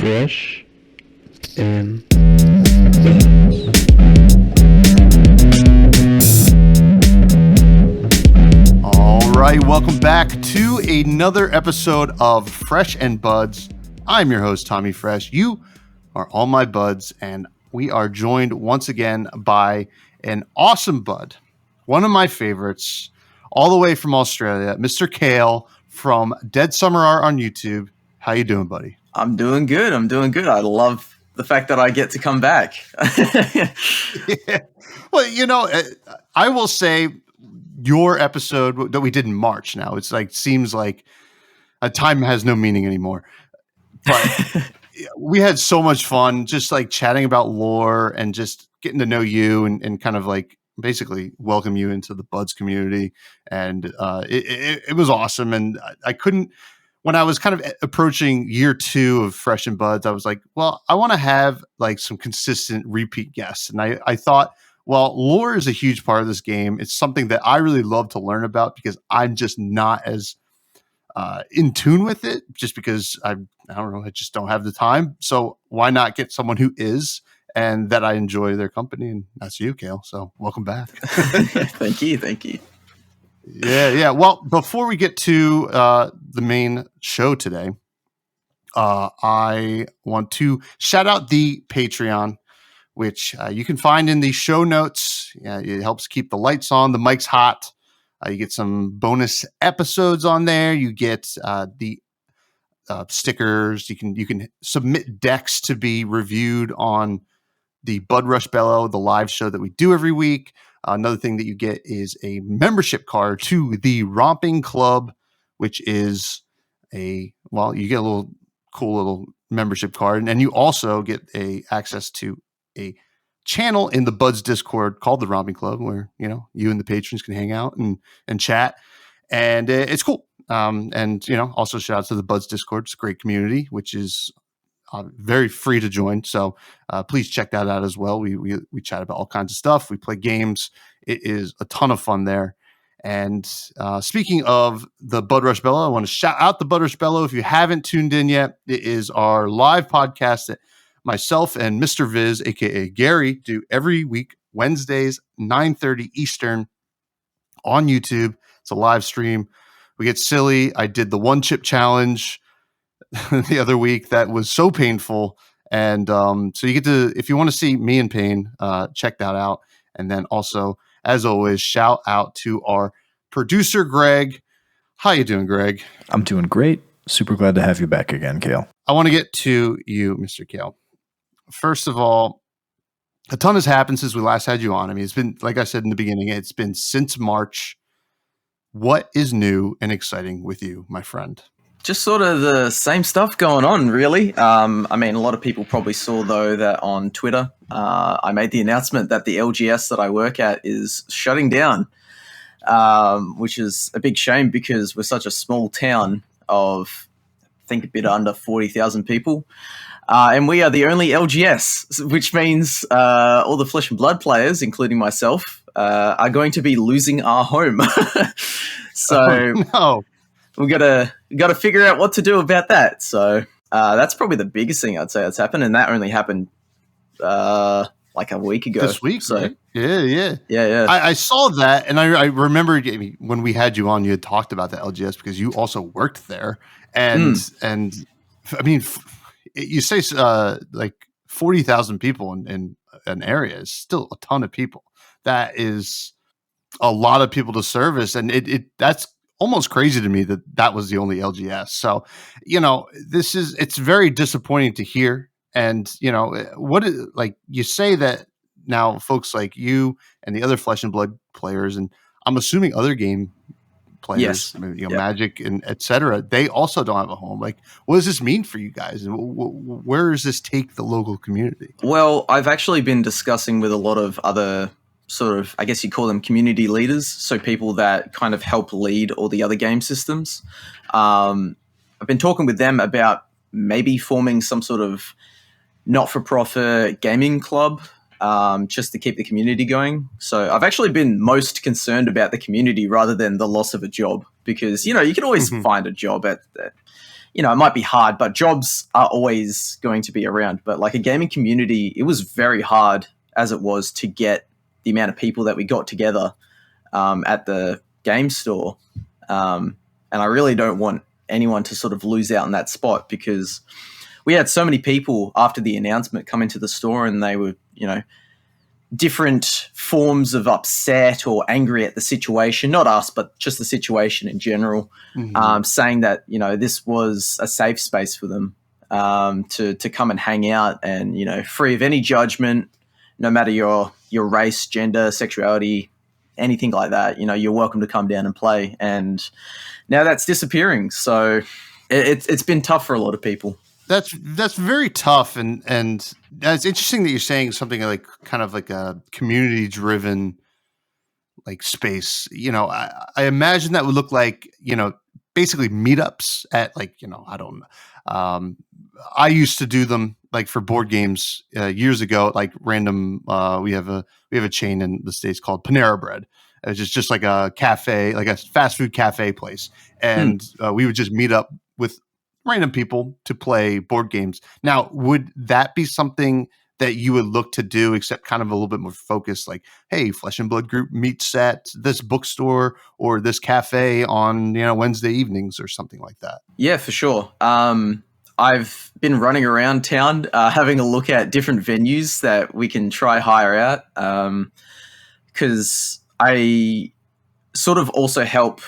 Fresh and All right, welcome back to another episode of Fresh and Buds. I'm your host, Tommy Fresh. You are all my buds, and we are joined once again by an awesome bud, one of my favorites, all the way from Australia, Mr. Kale from DeadSummerArt on YouTube. How you doing, buddy? I'm doing good. I love the fact that I get to come back. Yeah. Well, you know, I will say your episode that we did in March now, it's like, seems like a time has no meaning anymore. But we had so much fun just like chatting about lore and just getting to know you and kind of like basically welcome you into the Buds community. And it was awesome. And I couldn't, when I was kind of approaching year 2 of Fresh and Buds, I was like, well, I want to have like some consistent repeat guests. And I thought, well, lore is a huge part of this game. It's something that I really love to learn about because I'm just not as in tune with it, just because I don't know, I just don't have the time. So why not get someone who is, and that I enjoy their company, and that's you, Kale. So welcome back. Thank you. Yeah. Well, before we get to the main show today, I want to shout out the Patreon, which you can find in the show notes. It helps keep the lights on, the mic's hot. You get some bonus episodes on there. You get the stickers. You can submit decks to be reviewed on the Bud Rush Bellow, the live show that we do every week. Another thing that you get is a membership card to the Romping Club, which is you get a cool little membership card, and you also get access to a channel in the Buds Discord called the Romping Club, where you and the patrons can hang out and chat, and it's cool. And also shout out to the Buds Discord. It's a great community, which is very free to join. So please check that out as well. We chat about all kinds of stuff. We play games. It is a ton of fun there. And speaking of the Bud Rush Bellow, I want to shout out the Bud Rush Bellow. If you haven't tuned in yet, it is our live podcast that myself and Mr. Viz, aka Gary, do every week, Wednesdays, 9:30 Eastern on YouTube. It's a live stream. We get silly. I did the one chip challenge the other week. That was so painful. And so you get to, if you want to see me in pain, check that out. And then also, as always, shout out to our producer, Greg. How you doing, Greg? I'm doing great. Super glad to have you back again, Kale. I want to get to you, Mr. Kale. First of all, a ton has happened since we last had you on. I mean, it's been, like I said in the beginning, it's been since March. What is new and exciting with you, my friend? Just sort of the same stuff going on, really. I mean, a lot of people probably saw, though, that on Twitter, I made the announcement that the LGS that I work at is shutting down, which is a big shame because we're such a small town of, I think, a bit under 40,000 people. And we are the only LGS, which means all the Flesh and Blood players, including myself, are going to be losing our home. So no. we got to figure out what to do about that. So that's probably the biggest thing I'd say that's happened, and that only happened like a week ago. This week, so right? Yeah. I saw that, and I remember when we had you on, you had talked about the LGS because you also worked there, and I mean, you say like 40,000 people in an area is still a ton of people. That is a lot of people to service, and that's almost crazy to me that was the only LGS. So, it's very disappointing to hear. And, like you say that now folks like you and the other Flesh and Blood players, and I'm assuming other game players, yes. Magic and et cetera, they also don't have a home. Like, what does this mean for you guys? And where does this take the local community? Well, I've actually been discussing with a lot of other sort of, I guess you call them community leaders. So people that kind of help lead all the other game systems. I've been talking with them about maybe forming some sort of not-for-profit gaming club just to keep the community going. So I've actually been most concerned about the community rather than the loss of a job because, you know, you can always find a job at it might be hard, but jobs are always going to be around. But like a gaming community, it was very hard as it was to get the amount of people that we got together at the game store. And I really don't want anyone to sort of lose out on that spot, because we had so many people after the announcement come into the store, and they were, different forms of upset or angry at the situation, not us, but just the situation in general, saying that, this was a safe space for them to come and hang out and, free of any judgment, no matter your race, gender, sexuality, anything like that. You're welcome to come down and play. And now that's disappearing. So it's been tough for a lot of people. That's very tough, and it's interesting that you're saying something like kind of like a community driven like space. I imagine that would look like basically meetups at like I don't know. I used to do them like for board games years ago, like random. We have a chain in the States called Panera Bread. It's just like a cafe, like a fast food cafe place, and we would just meet up with random people to play board games. Now, would that be something that you would look to do, except kind of a little bit more focused, like, hey, Flesh and Blood group meets at this bookstore or this cafe on Wednesday evenings or something like that? Yeah, for sure. I've been running around town having a look at different venues that we can try hire out, because I sort of also help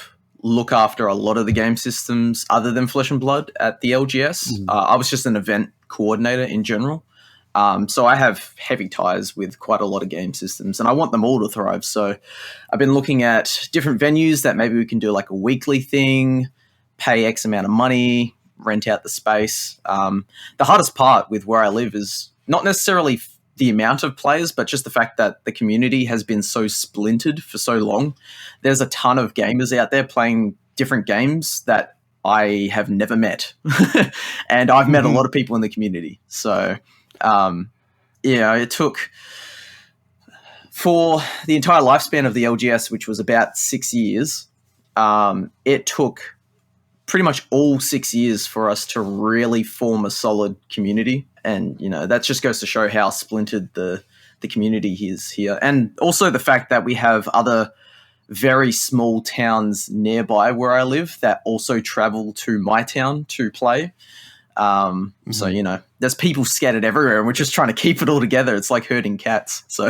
look after a lot of the game systems other than Flesh and Blood at the LGS. I was just an event coordinator in general. So I have heavy ties with quite a lot of game systems, and I want them all to thrive. So I've been looking at different venues that maybe we can do like a weekly thing, pay X amount of money, rent out the space. The hardest part with where I live is not necessarily the amount of players, but just the fact that the community has been so splintered for so long. There's a ton of gamers out there playing different games that I have never met. And I've met a lot of people in the community. So, it took, for the entire lifespan of the LGS, which was about 6 years, it took pretty much all 6 years for us to really form a solid community. And, that just goes to show how splintered the community is here. And also the fact that we have other very small towns nearby where I live that also travel to my town to play. So, there's people scattered everywhere, and we're just trying to keep it all together. It's like herding cats. So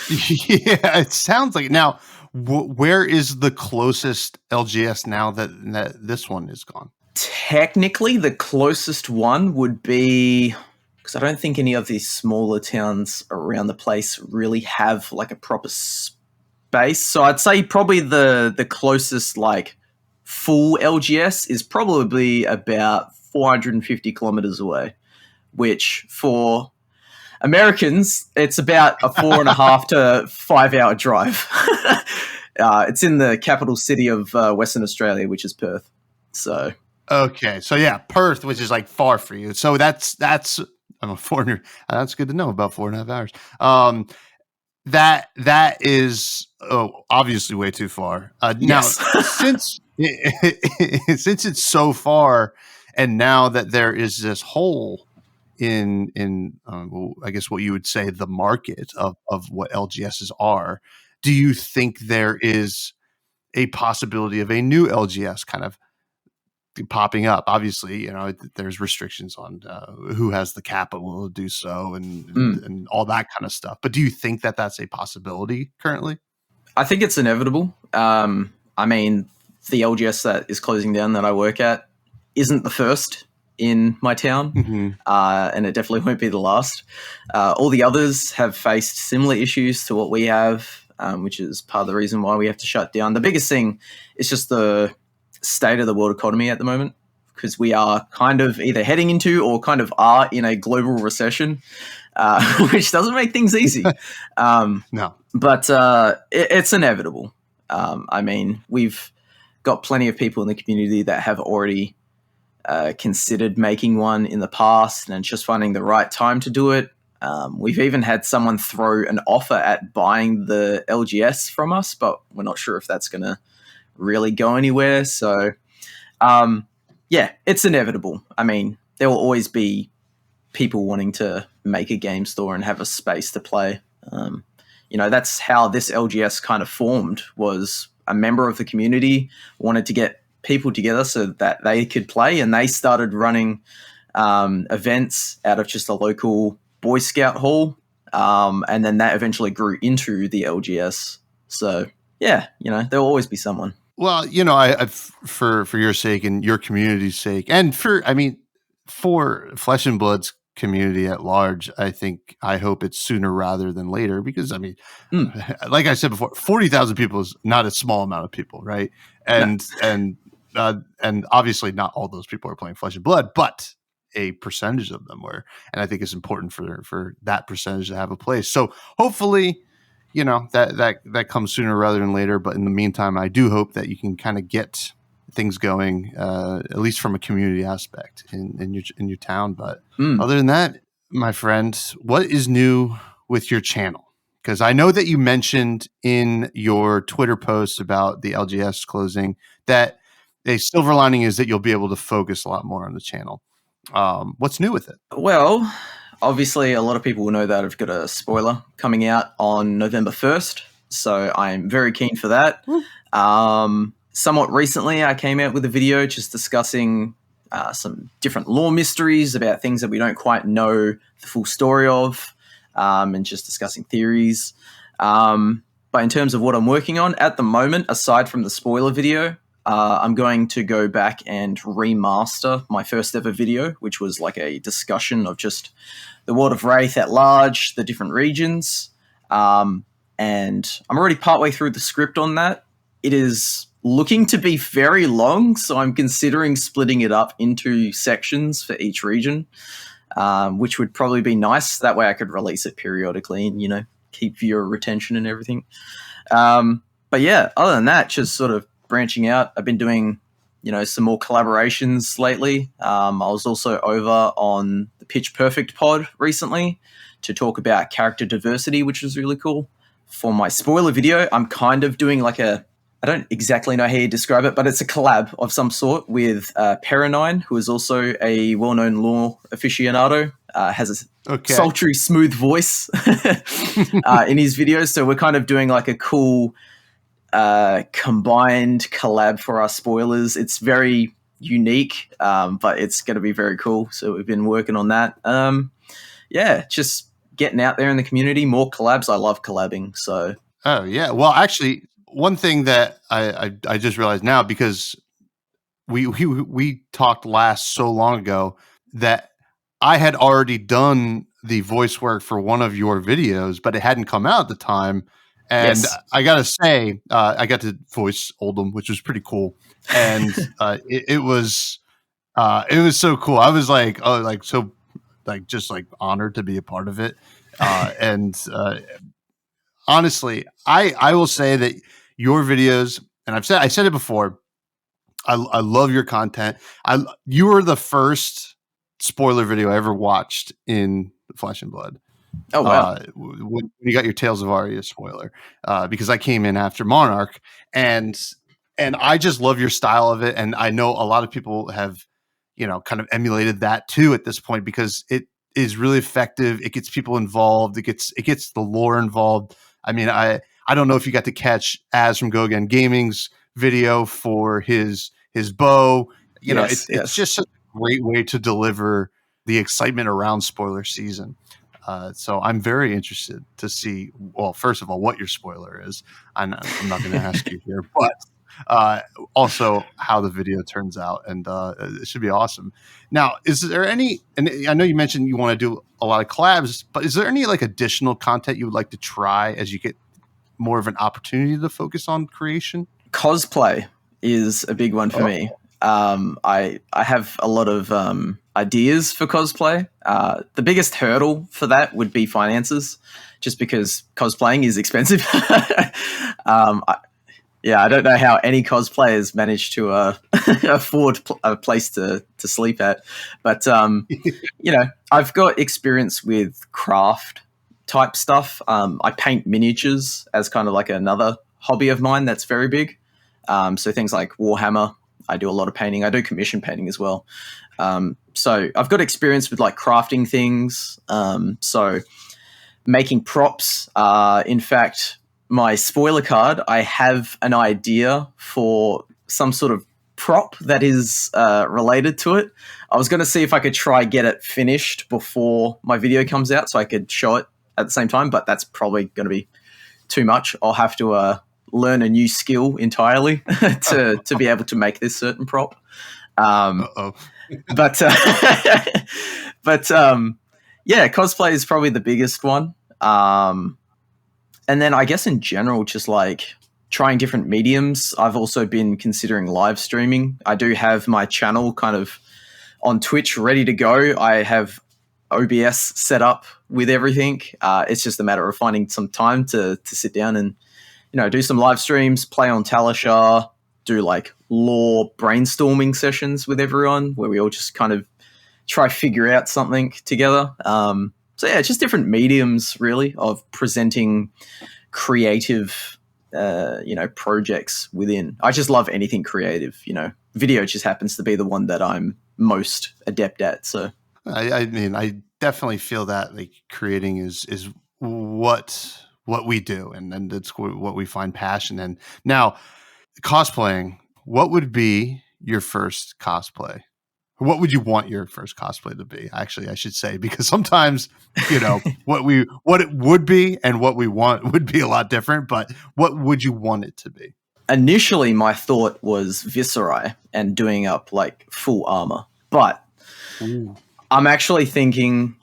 yeah, it sounds like it. Now, where is the closest LGS now that this one is gone? Technically, the closest one would be, because I don't think any of these smaller towns around the place really have like a proper space. So I'd say probably the closest like full LGS is probably about 450 kilometers away, which for Americans, it's about a 4.5 to 5 hour drive. It's in the capital city of Western Australia, which is Perth. So okay, so yeah, Perth, which is like far for you. So that's I'm a foreigner. That's good to know, about 4.5 hours. That is obviously way too far. Yes. Now, since it's so far, and now that there is this hole in I guess what you would say the market of what LGSs are, do you think there is a possibility of a new LGS kind of popping up? Obviously, there's restrictions on who has the capital to do so and all that kind of stuff. But do you think that that's a possibility currently? I think it's inevitable. I mean, the LGS that is closing down that I work at isn't the first in my town, and it definitely won't be the last. All the others have faced similar issues to what we have, which is part of the reason why we have to shut down. The biggest thing is just the state of the world economy at the moment, because we are kind of either heading into or kind of are in a global recession, which doesn't make things easy. No. But it's inevitable. I mean, we've got plenty of people in the community that have already considered making one in the past, and just finding the right time to do it. We've even had someone throw an offer at buying the LGS from us, but we're not sure if that's going to really go anywhere. So, yeah, it's inevitable. I mean, there will always be people wanting to make a game store and have a space to play. That's how this LGS kind of formed, was a member of the community wanted to get people together so that they could play, and they started running events out of just a local Boy Scout hall, and then that eventually grew into the LGS. So yeah, there'll always be someone. Well, for your sake and your community's sake, and for Flesh and Blood's community at large, I hope it's sooner rather than later, because like I said before, 40,000 people is not a small amount of people, right? And and obviously not all those people are playing Flesh and Blood, but a percentage of them were, and I think it's important for that percentage to have a place. So hopefully, that comes sooner rather than later. But in the meantime, I do hope that you can kind of get things going, at least from a community aspect in your town. But other than that, my friend, what is new with your channel? Because I know that you mentioned in your Twitter post about the LGS closing that a silver lining is that you'll be able to focus a lot more on the channel. What's new with it? Well, obviously, a lot of people will know that I've got a spoiler coming out on November 1st, so I'm very keen for that. Somewhat recently, I came out with a video just discussing some different lore mysteries about things that we don't quite know the full story of, and just discussing theories. But in terms of what I'm working on at the moment, aside from the spoiler video, I'm going to go back and remaster my first ever video, which was like a discussion of just the world of Wraith at large, the different regions. And I'm already partway through the script on that. It is looking to be very long, so I'm considering splitting it up into sections for each region, which would probably be nice. That way I could release it periodically and, keep viewer retention and everything. But yeah, other than that, just sort of branching out. I've been doing, some more collaborations lately. I was also over on the Pitch Perfect pod recently to talk about character diversity, which was really cool. For my spoiler video, I'm kind of doing I don't exactly know how you describe it, but it's a collab of some sort with Perenine, who is also a well-known lore aficionado, has a sultry, smooth voice in his videos. So we're kind of doing like a cool combined collab for our spoilers. It's very unique, but it's going to be very cool. So we've been working on that. Just getting out there in the community, more collabs. I love collabing. So. Oh yeah. Well, actually, one thing that I just realized now, because we talked last so long ago, that I had already done the voice work for one of your videos, but it hadn't come out at the time. And yes. I gotta say, I got to voice Oldham, which was pretty cool, and it was so cool. I was just honored to be a part of it. And honestly, I will say that your videos, and I said it before, I love your content. You were the first spoiler video I ever watched in Flesh and Blood. Oh wow! When you got your Tales of Aria spoiler, because I came in after Monarch, and I just love your style of it, and I know a lot of people have, kind of emulated that too at this point, because it is really effective. It gets people involved. It gets the lore involved. I mean, I don't know if you got to catch Az from Go Again Gaming's video for his bow. It's just a great way to deliver the excitement around spoiler season. So I'm very interested to see, well, first of all, what your spoiler is. I'm not going to ask you here, but also how the video turns out, and it should be awesome. Now, is there any, and I know you mentioned you want to do a lot of collabs, but is there any additional content you would like to try as you get more of an opportunity to focus on creation? Cosplay is a big one for me. I have a lot of ideas for cosplay. The biggest hurdle for that would be finances, just because cosplaying is expensive. I don't know how any cosplayers manage to afford a place to sleep at. But, I've got experience with craft type stuff. I paint miniatures as kind of like another hobby of mine that's very big. So things like Warhammer I do a lot of painting. I do commission painting as well. So I've got experience with like crafting things. So making props. In fact, my spoiler card, I have an idea for some sort of prop that is related to it. I was going to see if I could try get it finished before my video comes out so I could show it at the same time, but that's probably going to be too much. I'll have to learn a new skill entirely to be able to make this certain prop. But yeah, cosplay is probably the biggest one. And then I guess in general, just like trying different mediums. I've also been considering live streaming. I do have my channel kind of on Twitch ready to go. I have OBS set up with everything. It's just a matter of finding some time to sit down and, you know, do some live streams, play on Talishar, do like lore brainstorming sessions with everyone where we all just kind of try figure out something together. So yeah, just different mediums really of presenting creative, projects within. I just love anything creative, video just happens to be the one that I'm most adept at. So I mean, I definitely feel that like creating is what we do, and that's what we find passion in. Now, cosplaying, what would be your first cosplay? What would you want your first cosplay to be? Actually, I should say, because sometimes, what it would be and what we want would be a lot different, but what would you want it to be? Initially, my thought was Viserai and doing up like full armor, but Ooh. I'm actually thinking,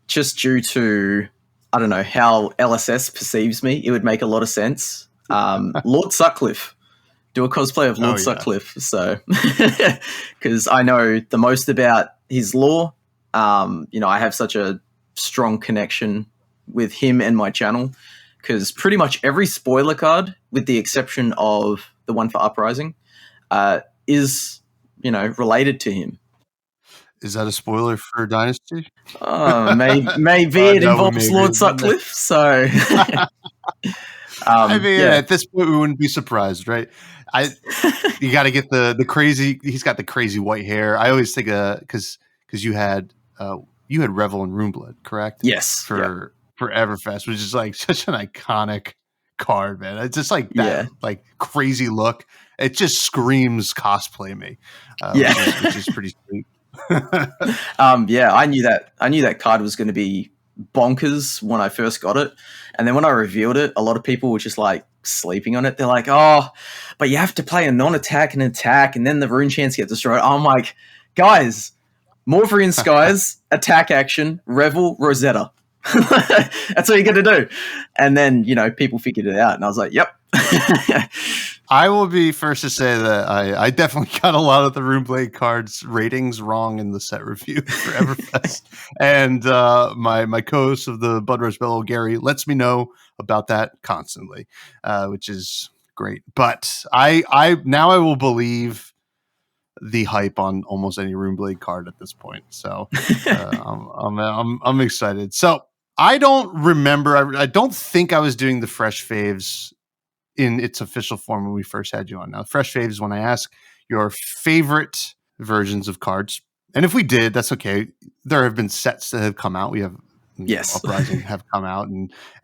just due to, I don't know, how LSS perceives me, it would make a lot of sense. Lord Sutcliffe. Do a cosplay of Lord Sutcliffe. So, because I know the most about his lore. I have such a strong connection with him and my channel, because pretty much every spoiler card, with the exception of the one for Uprising, is, related to him. Is that a spoiler for Dynasty? Maybe it involves Lord Sutcliffe. So, at this point, we wouldn't be surprised, right? You got to get the crazy. He's got the crazy white hair. I always think because you had Revel and Runeblood, correct? Yes. For Everfest, which is like such an iconic card, man. It's just like that, like crazy look. It just screams cosplay me. Which is pretty sweet. I knew that card was going to be bonkers when I first got it, and then when I revealed it, a lot of people were just like sleeping on it. They're like, "Oh, but you have to play a non-attack and attack, and then the rune chants get destroyed." I'm like, guys, Morphrian Skies, attack action, Revel, Rosetta. That's what you got to do. And then people figured it out, and I was like, "Yep." I will be first to say that I definitely got a lot of the Runeblade cards ratings wrong in the set review for Everfest. And my co-host of the Blood Rush Bellow, Gary, lets me know about that constantly, which is great. But I will believe the hype on almost any Runeblade card at this point. So I'm excited. So I don't remember. I don't think I was doing the fresh faves in its official form when we first had you on. Now, fresh faves, when I ask your favorite versions of cards, and if we did, that's okay. There have been sets that have come out. We have Uprising have come out,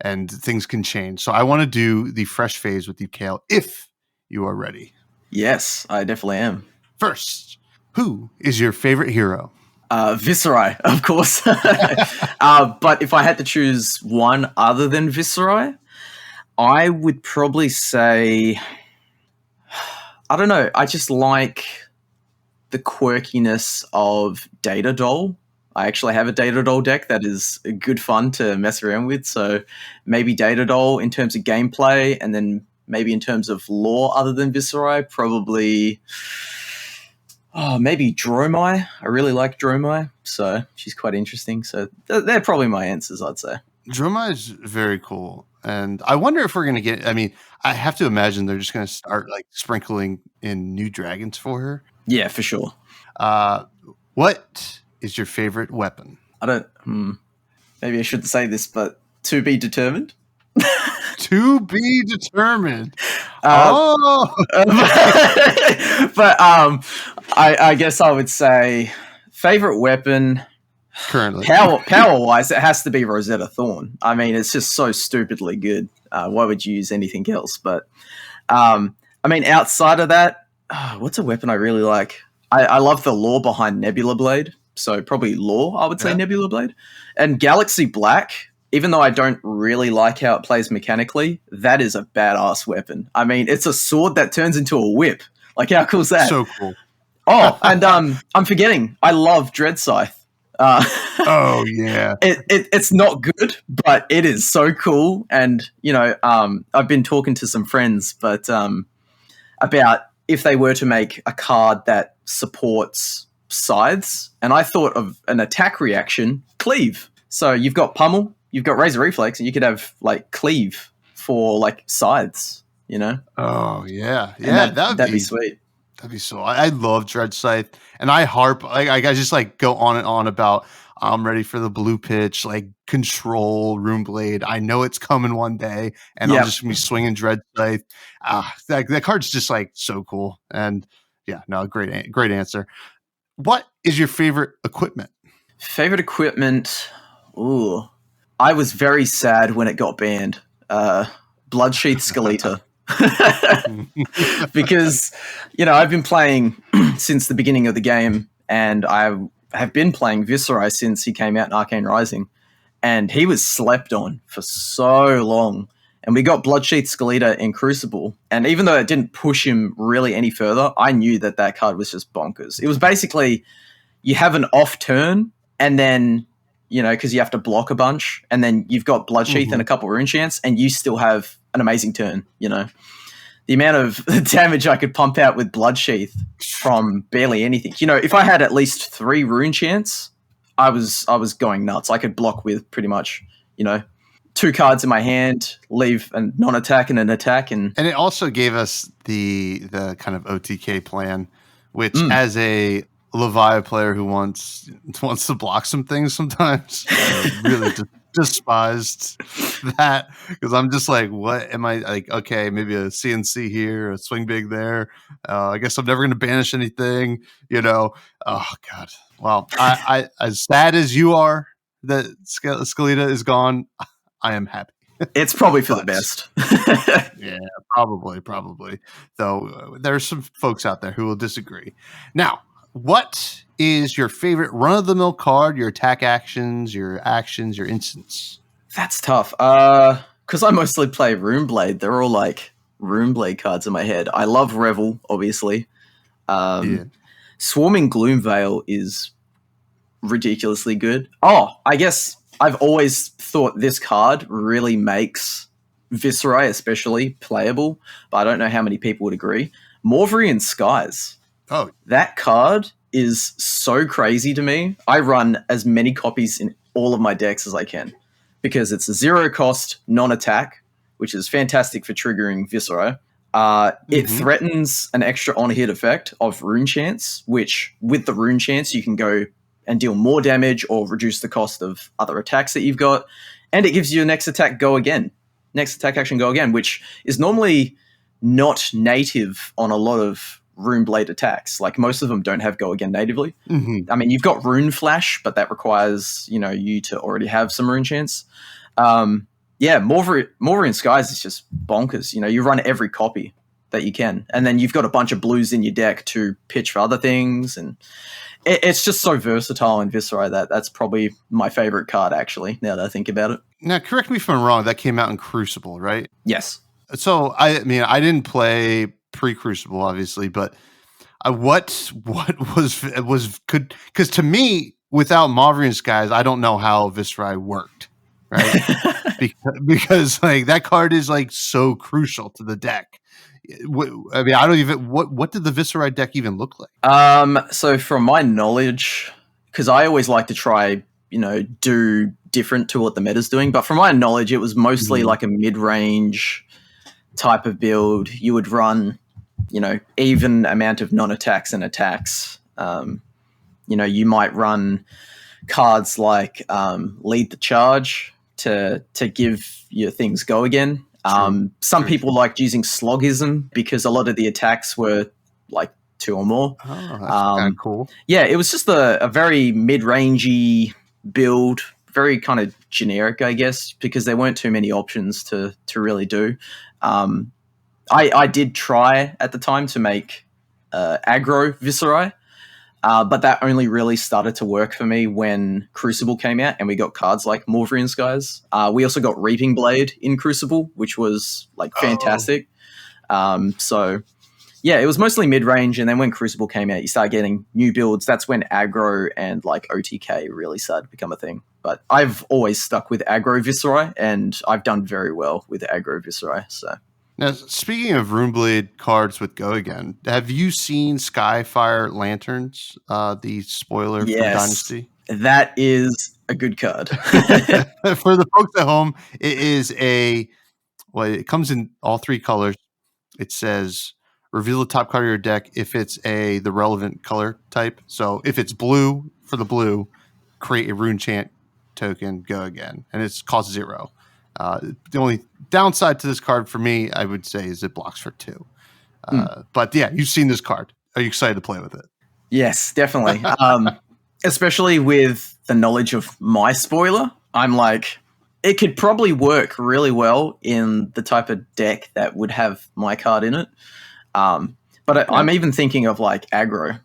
and things can change. So I want to do the fresh faves with you, Kale, if you are ready. Yes, I definitely am. First, who is your favorite hero? Viserai, of course. But if I had to choose one other than Viserai, I would probably say, I don't know, I just like the quirkiness of Data Doll. I actually have a Data Doll deck that is good fun to mess around with. So maybe Data Doll in terms of gameplay, and then maybe in terms of lore other than Viserai, probably maybe Dromai. I really like Dromai, so she's quite interesting. So they're probably my answers, I'd say. Dromai is very cool. And I wonder if we're going to get, I have to imagine they're just going to start like sprinkling in new dragons for her. Yeah, for sure. What is your favorite weapon? Maybe I shouldn't say this, but to be determined. To be determined. But But I guess I would say favorite weapon Currently, power wise, it has to be Rosetta Thorn. I mean, it's just so stupidly good. Why would you use anything else? But I mean, outside of that, what's a weapon I really like? I love the lore behind Nebula Blade. So probably lore, I would say Nebula Blade. And Galaxy Black, even though I don't really like how it plays mechanically, that is a badass weapon. I mean, it's a sword that turns into a whip. Like, how cool is that? so cool. Oh, and I'm forgetting. I love Dread Scythe. Oh yeah, it's not good, but it is so cool. And you know, I've been talking to some friends, but about if they were to make a card that supports scythes, and I thought of an attack reaction, cleave. So you've got pummel, you've got razor reflex, and you could have like cleave for like scythes. You know? Oh yeah, And yeah, that'd be sweet. That'd be so. I love Dread Scythe, and I harp. I just like go on and on about. I'm ready for the blue pitch, like control Rune Blade. I know it's coming one day, and I'm just gonna be swinging Dread Scythe. That card's just like so cool, and yeah, no, great answer. What is your favorite equipment? Favorite equipment? Ooh, I was very sad when it got banned. Bloodsheath Skeleta. Because, you know, I've been playing since the beginning of the game, and I have been playing Viserai since he came out in Arcane Rising, and he was slept on for so long. And we got Bloodsheath Skeleta in Crucible, and even though it didn't push him really any further, I knew that card was just bonkers. It was basically you have an off turn, and then, you know, because you have to block a bunch, and then you've got Bloodsheath and a couple Rune Chants, and you still have an amazing turn, you know. The amount of damage I could pump out with Bloodsheath from barely anything. You know, if I had at least 3 Rune Chants, I was going nuts. I could block with pretty much, you know, 2 cards in my hand, leave a non-attack and an attack. And it also gave us the kind of OTK plan, which as a Leviathan player who wants to block some things sometimes, really despised that, because I'm just like, what am I like? Okay, maybe a CNC here, a swing big there. I guess I'm never going to banish anything, you know. Oh God. Well, I as sad as you are that Skeleta is gone, I am happy. It's probably for the best. Yeah, probably. Though there's some folks out there who will disagree. Now, what is your favorite run-of-the-mill card, your attack actions, your instants? That's tough. Because I mostly play Rune Blade. They're all like Rune Blade cards in my head. I love Revel, obviously. Swarming Gloomveil is ridiculously good. Oh, I guess I've always thought this card really makes Viserai especially playable, but I don't know how many people would agree. Morvrian Skies. Oh, that card is so crazy to me. I run as many copies in all of my decks as I can because it's a 0 cost non-attack, which is fantastic for triggering Viserai. It threatens an extra on-hit effect of Rune Chants, which with the Rune Chants you can go and deal more damage or reduce the cost of other attacks that you've got. And it gives you a next attack action go again, which is normally not native on a lot of Rune Blade attacks. Like most of them don't have go again natively. I mean, you've got Rune Flash, but that requires, you know, you to already have some Rune Chants. Morvrian Skies is just bonkers. You know, you run every copy that you can, and then you've got a bunch of blues in your deck to pitch for other things, and it's just so versatile in Viserai that's probably my favorite card, actually, now that I think about it. Now, correct me if I'm wrong, that came out in Crucible, right? Yes. So, I mean, I didn't play pre-Crucible, obviously, but what was good? Because to me, without Morvrian Skies, I don't know how Viserai worked, right? because like that card is like so crucial to the deck. I mean, I don't even what did the Viserai deck even look like? So from my knowledge, because I always like to try, you know, do different to what the meta's doing, but from my knowledge, it was mostly like a mid-range type of build. You would run, you know, even amount of non-attacks and attacks. You know, you might run cards like Lead the Charge to give your things go again. Some people liked using Slogism because a lot of the attacks were like 2 or more. Oh, that's kind of cool. Yeah, it was just a very mid-rangey build, very kind of generic, I guess, because there weren't too many options to really do. I did try at the time to make aggro Viserai, but that only really started to work for me when Crucible came out and we got cards like Morvrian Skies. We also got Reaping Blade in Crucible, which was like fantastic. So yeah, it was mostly mid-range, and then when Crucible came out, you start getting new builds. That's when aggro and like OTK really started to become a thing. But I've always stuck with aggro Viserai, and I've done very well with aggro Viserai. So now, speaking of Runeblade cards with Go Again, have you seen Skyfire Lanterns, the spoiler for Dynasty? That is a good card. For the folks at home, it comes in all 3 colors. It says reveal the top card of your deck if it's the relevant color type. So if it's blue, for the blue, create a rune chant token, Go Again, and it's cost 0. The only downside to this card for me, I would say, is it blocks for 2. But yeah, you've seen this card. Are you excited to play with it? Yes, definitely. Especially with the knowledge of my spoiler, I'm like, it could probably work really well in the type of deck that would have my card in it. But I'm even thinking of like aggro,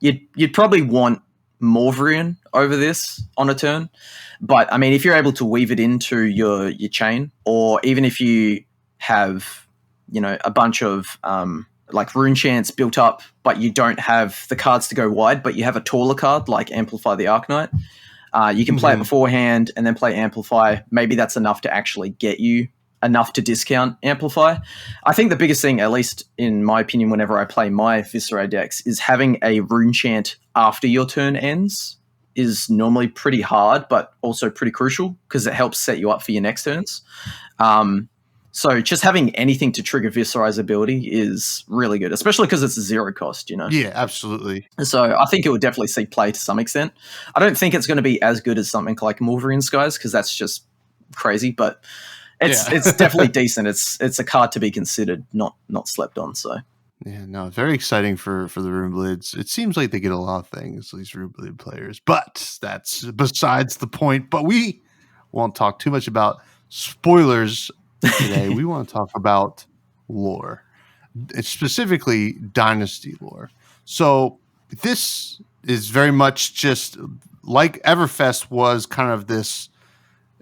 you'd probably want Morvrian over this on a turn. But I mean, if you're able to weave it into your chain, or even if you have, a bunch of like rune chants built up, but you don't have the cards to go wide, but you have a taller card like Amplify the Arknight, you can play it beforehand and then play Amplify. Maybe that's enough to actually get you enough to discount Amplify. I think the biggest thing, at least in my opinion, whenever I play my Viserai decks, is having a rune chant after your turn ends is normally pretty hard, but also pretty crucial because it helps set you up for your next turns. So just having anything to trigger Viserai's ability is really good, especially because it's a 0 cost, Yeah, absolutely. So I think it would definitely see play to some extent. I don't think it's going to be as good as something like Morvrian Skies because that's just crazy, but it's definitely decent. It's a card to be considered, not slept on. So yeah, no, very exciting for the Runeblades. It seems like they get a lot of things, these Runeblade players, but that's besides the point. But we won't talk too much about spoilers today. We want to talk about lore, specifically Dynasty lore. So this is very much just like Everfest was kind of this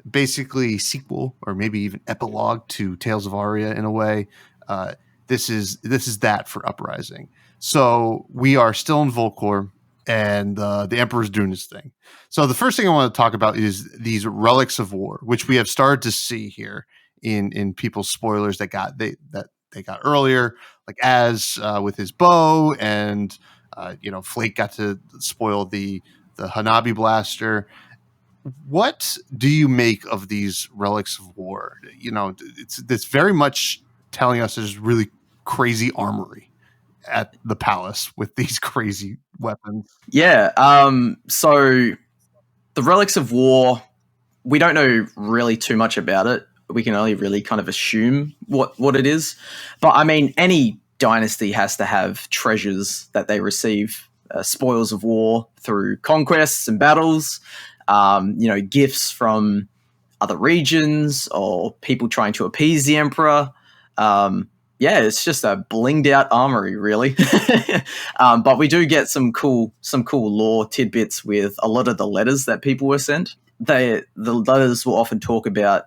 basically sequel or maybe even epilogue to Tales of Aria in a way. This is that for Uprising. So we are still in Volcor, and the Emperor's doing his thing. So the first thing I want to talk about is these relics of war, which we have started to see here in people's spoilers that they got earlier, like Az with his bow, and Flake got to spoil the Hanabi blaster. What do you make of these relics of war? It's very much telling us there's really crazy armory at the palace with these crazy weapons. Yeah. So the relics of war, we don't know really too much about it. We can only really kind of assume what it is. But I mean, any dynasty has to have treasures that they receive, spoils of war through conquests and battles, gifts from other regions or people trying to appease the emperor. It's just a blinged out armory, really. But we do get some cool lore tidbits with a lot of the letters that people were sent. The letters will often talk about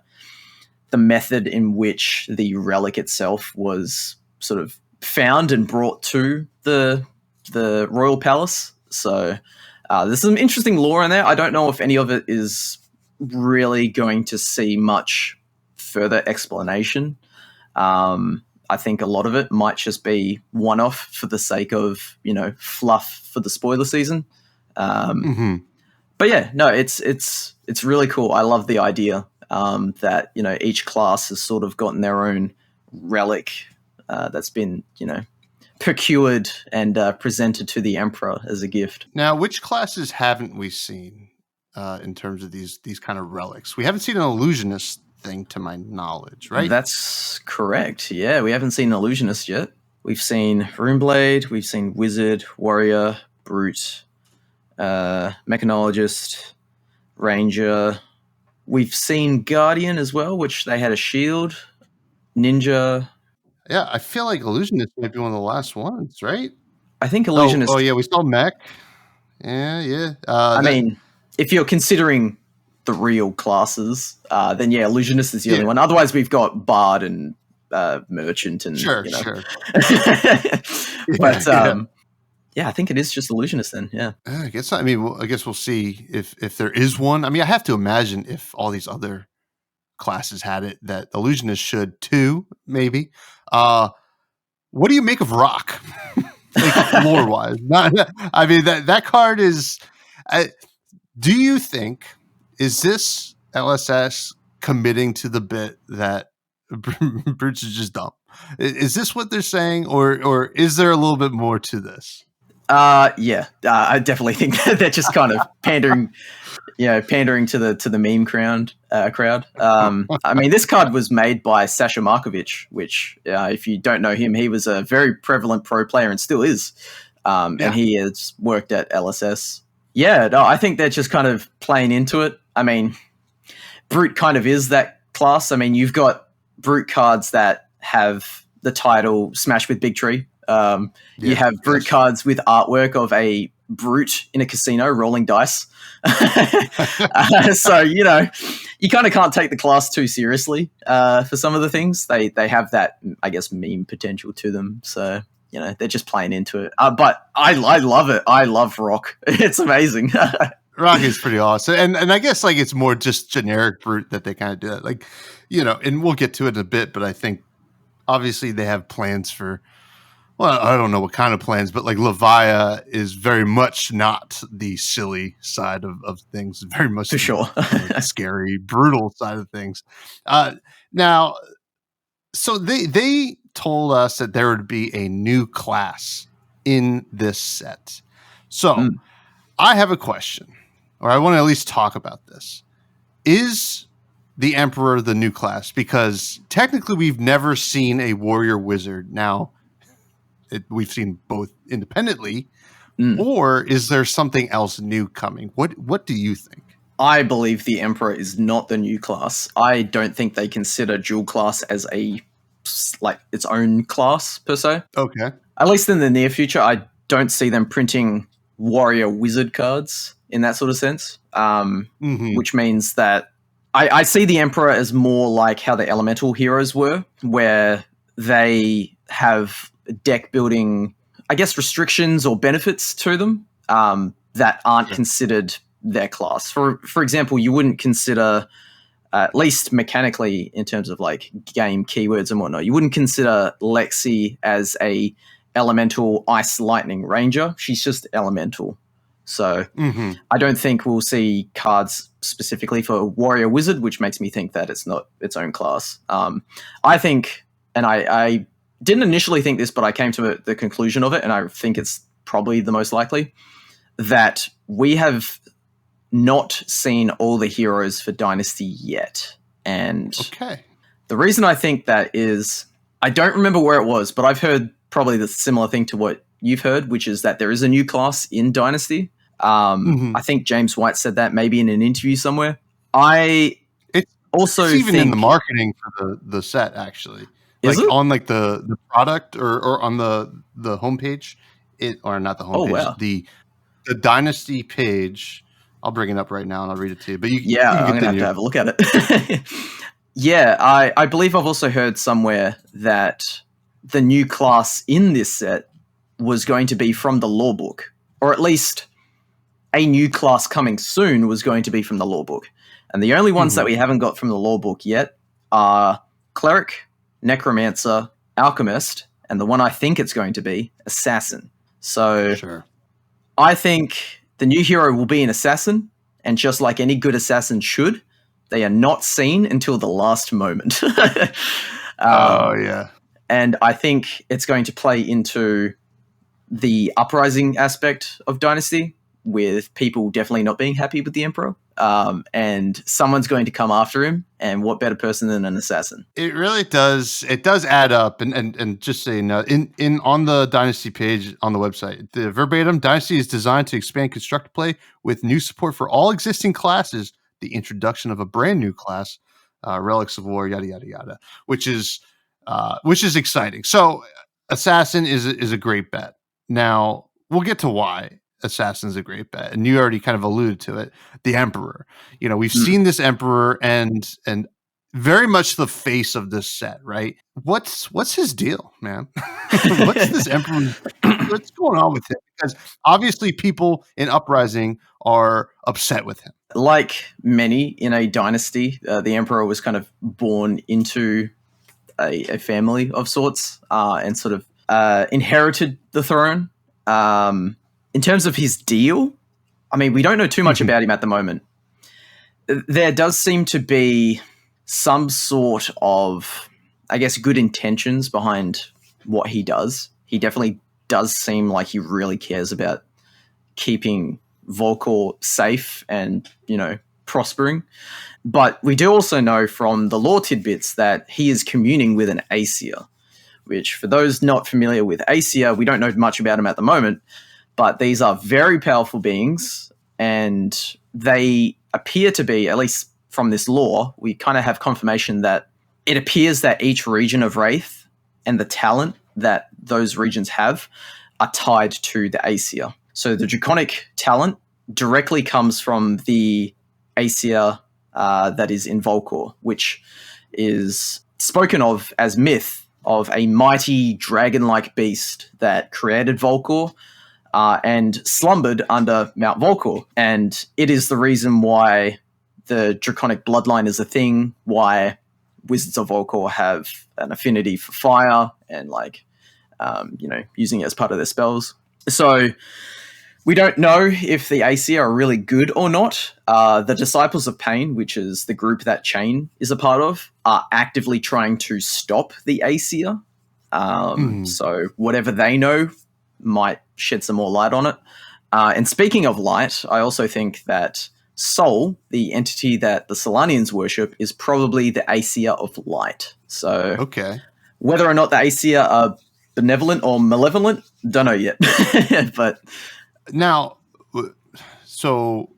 the method in which the relic itself was sort of found and brought to the royal palace. So there's some interesting lore in there. I don't know if any of it is really going to see much further explanation. I think a lot of it might just be one-off for the sake of, fluff for the spoiler season. But yeah, no, it's really cool. I love the idea that, each class has sort of gotten their own relic that's been, procured and presented to the emperor as a gift. Now, which classes haven't we seen in terms of these kind of relics? We haven't seen an illusionist thing to my knowledge, right? That's correct. Yeah, we haven't seen an illusionist yet, We've seen Runeblade, we've seen Wizard, Warrior, Brute, Mechanologist, Ranger. We've seen Guardian as well, which they had a shield. Ninja. Yeah, I feel like Illusionist might be one of the last ones, right? I think Illusionist. Oh yeah, we saw Mech. Yeah. I mean, if you're considering the real classes, then yeah, Illusionist is the only one. Otherwise, we've got Bard and Merchant and sure. But yeah, I think it is just Illusionist then. Yeah, I guess we'll see if there is one. I mean, I have to imagine if all these other classes had it, that Illusionist should too. Maybe. What do you make of Rock? Like lore wise, I mean that card is. Do you think is this LSS committing to the bit that Brutes is just dumb? Is this what they're saying, or is there a little bit more to this? Yeah, I definitely think that they're just kind of pandering to the meme crowd. I mean, this card was made by Sasha Markovic, which, if you don't know him, he was a very prevalent pro player and still is. And he has worked at LSS. Yeah, no, I think they're just kind of playing into it. I mean, Brute kind of is that class. I mean, you've got Brute cards that have the title Smash with Big Tree. You have Brute cards with artwork of a Brute in a casino rolling dice. So, you kind of can't take the class too seriously for some of the things. They have that, I guess, meme potential to them. So, they're just playing into it. But I love it. I love Rock. It's amazing. Rock is pretty awesome. And I guess like it's more just generic Brute that they kind of do that. Like, and we'll get to it in a bit, but I think obviously they have plans for, well, I don't know what kind of plans, but like Levia is very much not the silly side of things, very much for sure scary, brutal side of things. Now, so they told us that there would be a new class in this set. So I have a question, or I want to at least talk about this. Is the Emperor the new class? Because technically we've never seen a warrior wizard. Now, we've seen both independently, or is there something else new coming? What do you think? I believe the Emperor is not the new class. I don't think they consider dual class as its own class per se. Okay. At least in the near future, I don't see them printing warrior wizard cards in that sort of sense, which means that I see the Emperor as more like how the elemental heroes were, where they have deck building, I guess, restrictions or benefits to them that aren't considered their class. For example, you wouldn't consider, at least mechanically in terms of like game keywords and whatnot, you wouldn't consider Lexi as a elemental ice lightning ranger. She's just elemental. So I don't think we'll see cards specifically for warrior wizard, which makes me think that it's not its own class. I think, and I didn't initially think this, but I came to the conclusion of it, and I think it's probably the most likely, that we have not seen all the heroes for Dynasty yet. And the reason I think that is, I don't remember where it was, but I've heard probably the similar thing to what you've heard, which is that there is a new class in Dynasty. I think James White said that maybe in an interview somewhere. It's even in the marketing for the set, actually. Like on like the product or on the homepage, or not the homepage, the Dynasty page. I'll bring it up right now and I'll read it to you. But I'm gonna have to have a look at it. Yeah, I believe I've also heard somewhere that the new class in this set was going to be from the lore book, or at least a new class coming soon was going to be from the lore book. And the only ones that we haven't got from the lore book yet are Cleric, Necromancer, Alchemist, and the one I think it's going to be, Assassin. So I think the new hero will be an Assassin, and just like any good assassin should, they are not seen until the last moment. And I think it's going to play into the uprising aspect of Dynasty, with people definitely not being happy with the Emperor. and someone's going to come after him. And what better person than an assassin? It really does. It does add up. And just so you know, in on the Dynasty page on the website, the verbatim Dynasty is designed to expand constructed play with new support for all existing classes, the introduction of a brand new class, relics of war, yada yada yada, which is exciting. So assassin is a great bet. Now we'll get to why assassin's a great bet, and you already kind of alluded to it. The emperor, we've seen this emperor and very much the face of this set, right? What's his deal, man? What's this emperor? What's going on with him? Because obviously people in Uprising are upset with him. Like many in a dynasty, the emperor was kind of born into a family of sorts, and sort of inherited the throne. In terms of his deal, I mean, we don't know too much about him at the moment. There does seem to be some sort of, I guess, good intentions behind what he does. He definitely does seem like he really cares about keeping Volcor safe and, prospering. But we do also know from the lore tidbits that he is communing with an Aesir, which, for those not familiar with Aesir, we don't know much about him at the moment, but these are very powerful beings, and they appear to be, at least from this lore, we kind of have confirmation that it appears that each region of Wraith and the talent that those regions have are tied to the Aesir. So the Draconic talent directly comes from the Aesir that is in Volcor, which is spoken of as myth of a mighty dragon-like beast that created Volcor and slumbered under Mount Volcor. And it is the reason why the Draconic bloodline is a thing, why Wizards of Volcor have an affinity for fire and using it as part of their spells. So we don't know if the Aesir are really good or not. The Disciples of Pain, which is the group that Chain is a part of, are actively trying to stop the Aesir. So whatever they know might shed some more light on it. And speaking of light, I also think that Sol, the entity that the Solanians worship, is probably the Aesir of light. So whether or not the Aesir are benevolent or malevolent, don't know yet. But now, so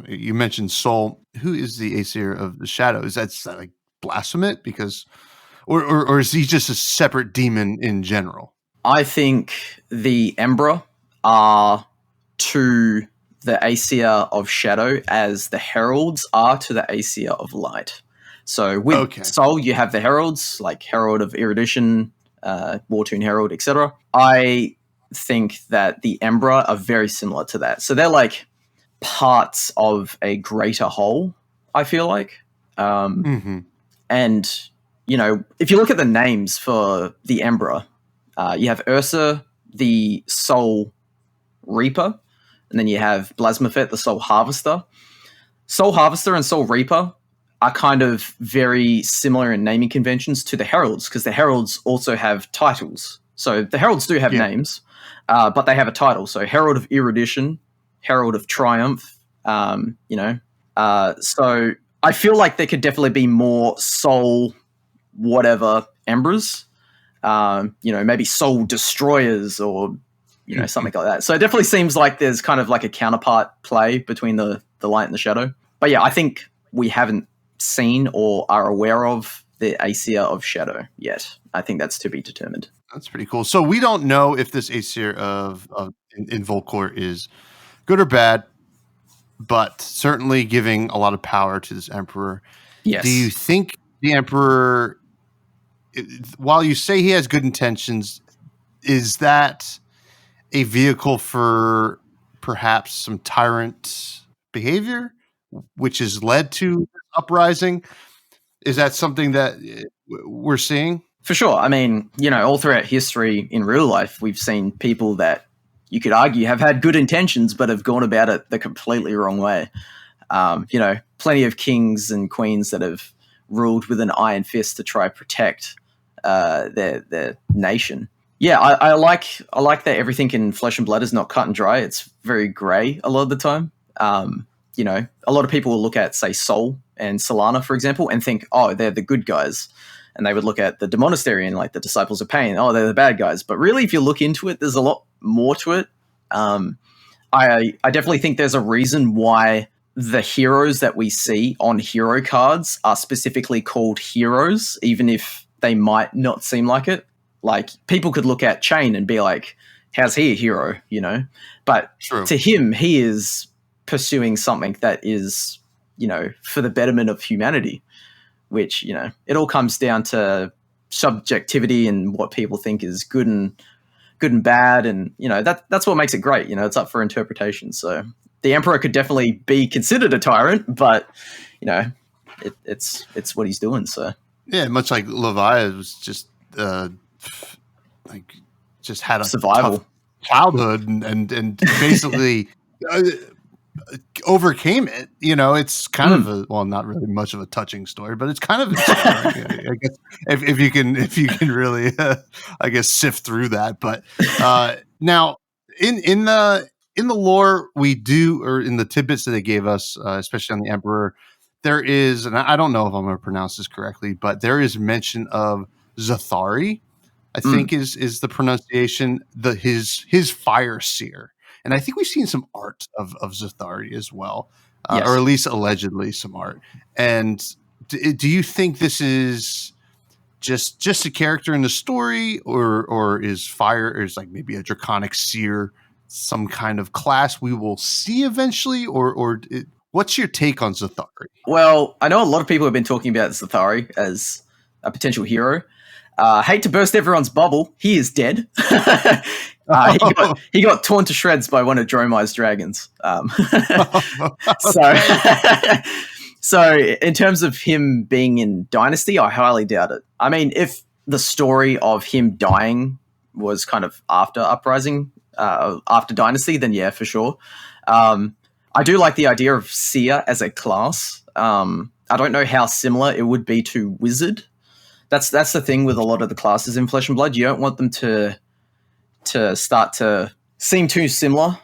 you mentioned Sol. Who is the Aesir of the Shadow? Is that like Blasphemous? Because, or is he just a separate demon in general? I think the Embra are to the Aesir of Shadow as the Heralds are to the Aesir of Light. So with Sol, you have the Heralds, like Herald of Erudition, Wartoon Herald, etc. I think that the Embra are very similar to that. So they're like parts of a greater whole, I feel like. And, if you look at the names for the Embra, you have Ursa, the Soul Reaper, and then you have Blasmaphet, the Soul Harvester. Soul Harvester and Soul Reaper are kind of very similar in naming conventions to the Heralds, because the Heralds also have titles. So the Heralds do have names, but they have a title. So Herald of Erudition, Herald of Triumph, so I feel like there could definitely be more Soul whatever Embras, maybe Soul Destroyers or something like that. So it definitely seems like there's kind of like a counterpart play between the light and the shadow. But yeah, I think we haven't seen or are aware of the Aesir of Shadow yet. I think that's to be determined. That's pretty cool. So we don't know if this Aesir in Volcor is good or bad, but certainly giving a lot of power to this Emperor. Yes. Do you think the Emperor, while you say he has good intentions, is that a vehicle for perhaps some tyrant behavior, which has led to uprising? Is that something that we're seeing? For sure. I mean, all throughout history in real life, we've seen people that you could argue have had good intentions, but have gone about it the completely wrong way. Plenty of kings and queens that have ruled with an iron fist to try protect their nation. Yeah, I like that everything in Flesh and Blood is not cut and dry. It's very grey a lot of the time. you know, a lot of people will look at, say, Sol and Solana, for example, and think, oh, they're the good guys. And they would look at the Demonastary and like the Disciples of Pain. Oh, they're the bad guys. But really, if you look into it, there's a lot more to it. I definitely think there's a reason why the heroes that we see on hero cards are specifically called heroes, even if they might not seem like it. Like, people could look at Chain and be like, how's he a hero, you know? But to him, he is pursuing something that is, you know, for the betterment of humanity, which, you know, it all comes down to subjectivity and what people think is good and bad. And, you know, that's what makes it great. You know, it's up for interpretation. So the Emperor could definitely be considered a tyrant, but, you know, it's what he's doing. So yeah, much like Levi was just just had a survival tough childhood and basically overcame it. You know, it's kind of not really much of a touching story, but it's kind of inspiring, I guess, if you can really I guess sift through that. But now in the lore we do, or in the tidbits that they gave us, especially on the Emperor, there is, and I don't know if I'm going to pronounce this correctly, but there is mention of Zathari, I think is the pronunciation, his fire seer. And I think we've seen some art of Zathari as well, yes, or at least allegedly some art. And do you think this is just a character in the story, or is fire, or is like maybe a draconic seer some kind of class we will see eventually, or what's your take on Zathari? Well, I know a lot of people have been talking about Zathari as a potential hero. Hate to burst everyone's bubble, he is dead. He got torn to shreds by one of Dromai's dragons. So in terms of him being in Dynasty, I highly doubt it. I mean, if the story of him dying was kind of after Uprising, after Dynasty, then yeah, for sure. I do like the idea of Seer as a class. I don't know how similar it would be to Wizard. That's the thing with a lot of the classes in Flesh and Blood. You don't want them to start to seem too similar,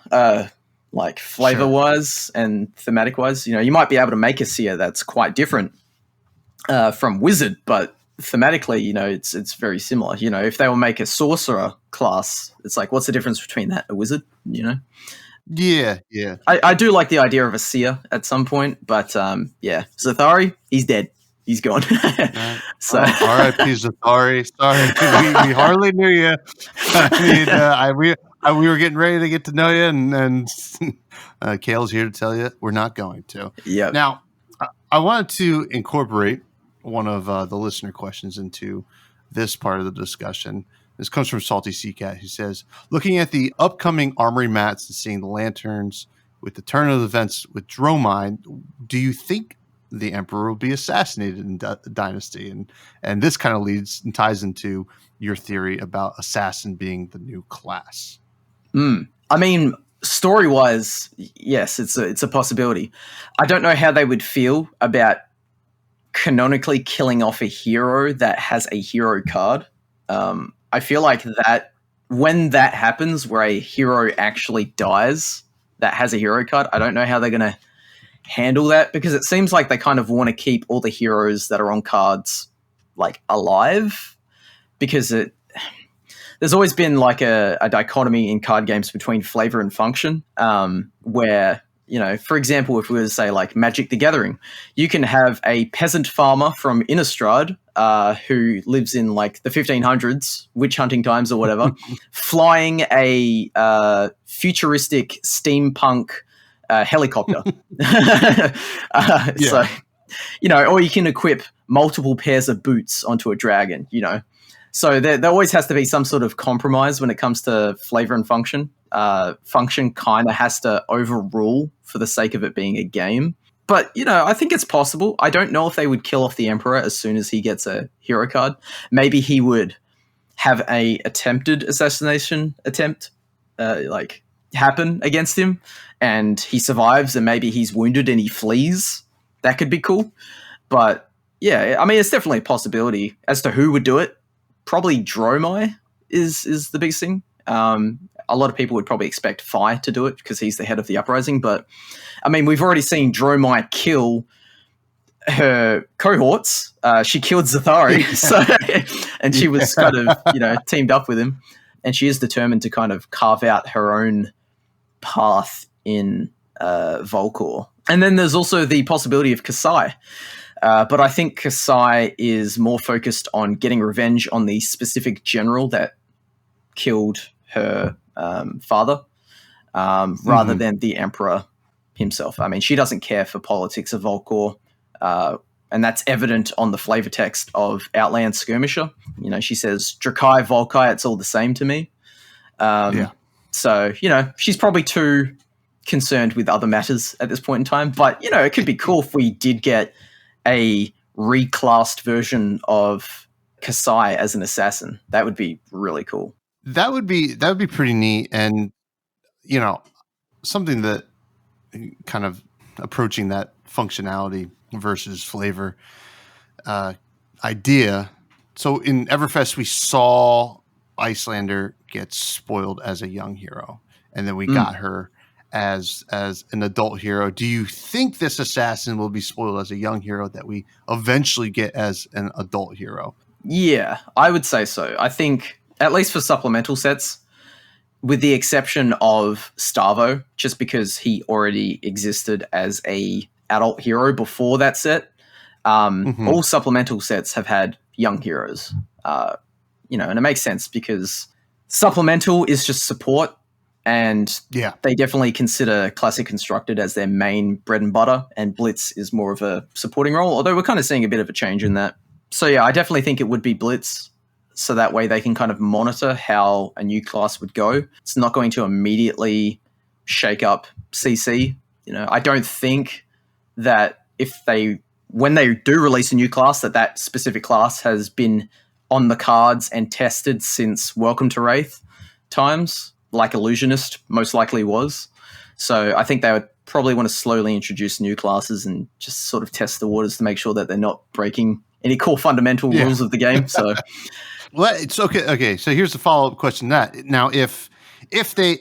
like flavor-wise and thematic-wise. You know, you might be able to make a Seer that's quite different from Wizard, but thematically, you know, it's very similar. You know, if they will make a Sorcerer class, it's like, what's the difference between that and a Wizard, you know? Yeah. I do like the idea of a Seer at some point, but yeah, Zathari, he's dead. He's gone. So, R.I.P. Zathari. Sorry, we hardly knew you. I mean, we were getting ready to get to know you, and Kale's here to tell you we're not going to. Yeah. Now, I wanted to incorporate one of the listener questions into this part of the discussion. This comes from Salty Sea Cat, who says, looking at the upcoming armory mats and seeing the lanterns with the turn of events with Dromai, do you think the Emperor will be assassinated in Dynasty? And this kind of leads and ties into your theory about assassin being the new class. I mean, story-wise, yes, it's a possibility. I don't know how they would feel about canonically killing off a hero that has a hero card. I feel like that when that happens, where a hero actually dies that has a hero card, I don't know how they're going to handle that, because it seems like they kind of want to keep all the heroes that are on cards like alive, because there's always been like a dichotomy in card games between flavor and function, where, you know, for example, if we were to say like Magic the Gathering, you can have a peasant farmer from Innistrad who lives in like the 1500s, witch hunting times or whatever, flying a futuristic steampunk helicopter. So, you know, or you can equip multiple pairs of boots onto a dragon, you know. So there always has to be some sort of compromise when it comes to flavor and function. Function kind of has to overrule for the sake of it being a game. But, you know, I think it's possible. I don't know if they would kill off the Emperor as soon as he gets a hero card. Maybe he would have a attempted assassination attempt like happen against him, and he survives, and maybe he's wounded and he flees. That could be cool. But yeah, I mean, it's definitely a possibility. As to who would do it, probably Dromai is the biggest thing. a lot of people would probably expect Fi to do it because he's the head of the Uprising. But, I mean, we've already seen Dromite kill her cohorts. She killed Zathari, and she was kind of, teamed up with him. And she is determined to kind of carve out her own path in Volcor. And then there's also the possibility of Kasai. But I think Kasai is more focused on getting revenge on the specific general that killed her father, rather than the Emperor himself. I mean, she doesn't care for politics of Volcor, and that's evident on the flavor text of Outland Skirmisher. She says, Drakai, Volkai, it's all the same to me. So, she's probably too concerned with other matters at this point in time. But, it could be cool if we did get a reclassed version of Kasai as an assassin. That would be really cool. That would be pretty neat. And, something that kind of approaching that functionality versus flavor idea. So in Everfest, we saw Icelander get spoiled as a young hero, and then we got her as an adult hero. Do you think this assassin will be spoiled as a young hero that we eventually get as an adult hero? Yeah, I would say so. I think, at least for supplemental sets, with the exception of Starvo, just because he already existed as a adult hero before that set, all supplemental sets have had young heroes. And it makes sense because supplemental is just support, and they definitely consider Classic Constructed as their main bread and butter, and Blitz is more of a supporting role, although we're kind of seeing a bit of a change in that. So yeah, I definitely think it would be Blitz, so that way they can kind of monitor how a new class would go. It's not going to immediately shake up CC. I don't think that when they do release a new class, that specific class has been on the cards and tested since Welcome to Wraith times, like Illusionist most likely was. So I think they would probably want to slowly introduce new classes and just sort of test the waters to make sure that they're not breaking any core fundamental rules of the game. So, well, it's okay. Okay, so here's the follow-up question. Now, if they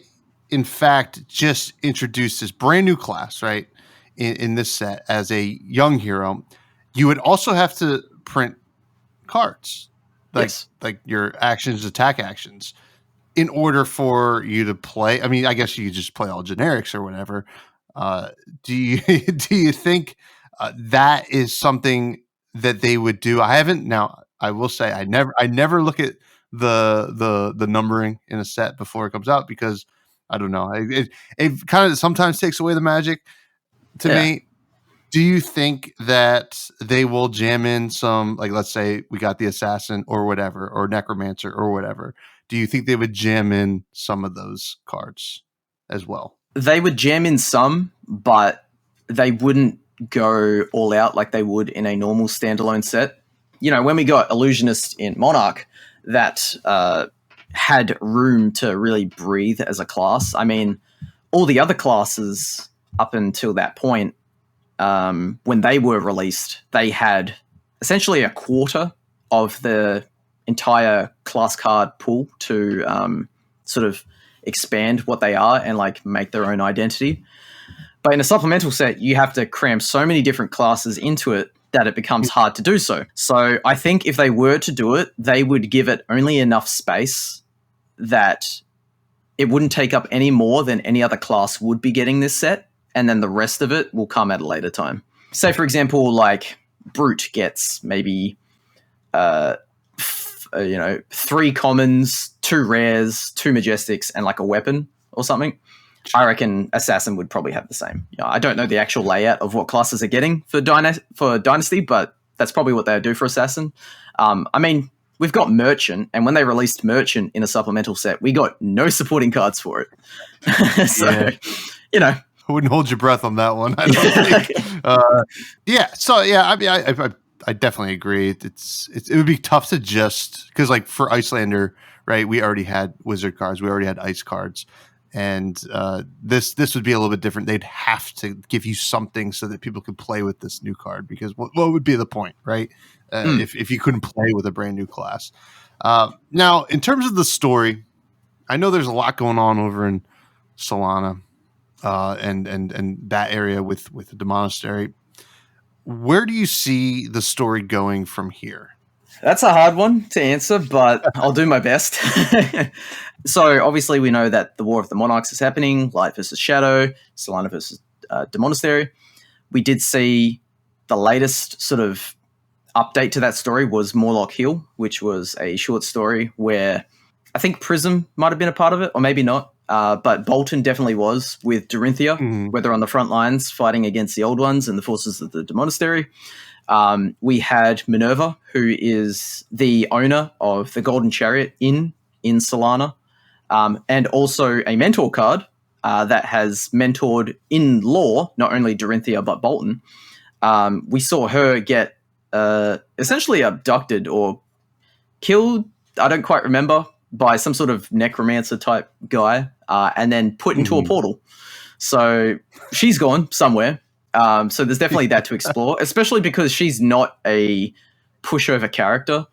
in fact just introduced this brand new class, right, in this set as a young hero, you would also have to print cards, like your actions, attack actions, in order for you to play. I mean, I guess you just play all generics or whatever. Do you think that is something that they would do? I will say I never look at the numbering in a set before it comes out, because I don't know. It kind of sometimes takes away the magic to me. Do you think that they will jam in some, like, let's say we got the assassin or whatever, or necromancer or whatever? Do you think they would jam in some of those cards as well? They would jam in some, but they wouldn't go all out like they would in a normal standalone set. When we got Illusionist in Monarch, that had room to really breathe as a class. I mean, all the other classes up until that point, when they were released, they had essentially a quarter of the entire class card pool to sort of expand what they are and like make their own identity. But in a supplemental set, you have to cram so many different classes into it that it becomes hard to do so. So I think if they were to do it, they would give it only enough space that it wouldn't take up any more than any other class would be getting this set, and then the rest of it will come at a later time. Say, for example, like Brute gets maybe 3 commons, 2 rares, 2 majestics, and like a weapon or something. I reckon Assassin would probably have the same. I don't know the actual layout of what classes are getting for Dynasty, but that's probably what they would do for Assassin. I mean, we've got Merchant, and when they released Merchant in a supplemental set, we got no supporting cards for it. So, I wouldn't hold your breath on that one, I don't think. I definitely agree. It would be tough to just, because like for Icelander, right, we already had wizard cards, we already had ice cards, and this would be a little bit different. They'd have to give you something so that people could play with this new card, because what would be the point, right? If you couldn't play with a brand new class. Now, in terms of the story, I know there's a lot going on over in Solana and that area with the monastery. Where do you see the story going from here? That's a hard one to answer, but I'll do my best. So obviously we know that the War of the Monarchs is happening, Light versus Shadow, Solana versus the Monastery. We did see the latest sort of update to that story was Morlock Hill, which was a short story where I think Prism might have been a part of it, or maybe not. But Bolton definitely was with Dorinthia, where they're on the front lines fighting against the Old Ones and the forces of the Monastery. We had Minerva, who is the owner of the Golden Chariot in Solana, and also a mentor card that has mentored in lore, not only Dorinthia, but Bolton. We saw her get essentially abducted or killed, I don't quite remember, by some sort of necromancer type guy, and then put into a portal. So she's gone somewhere. So there's definitely that to explore, especially because she's not a pushover character.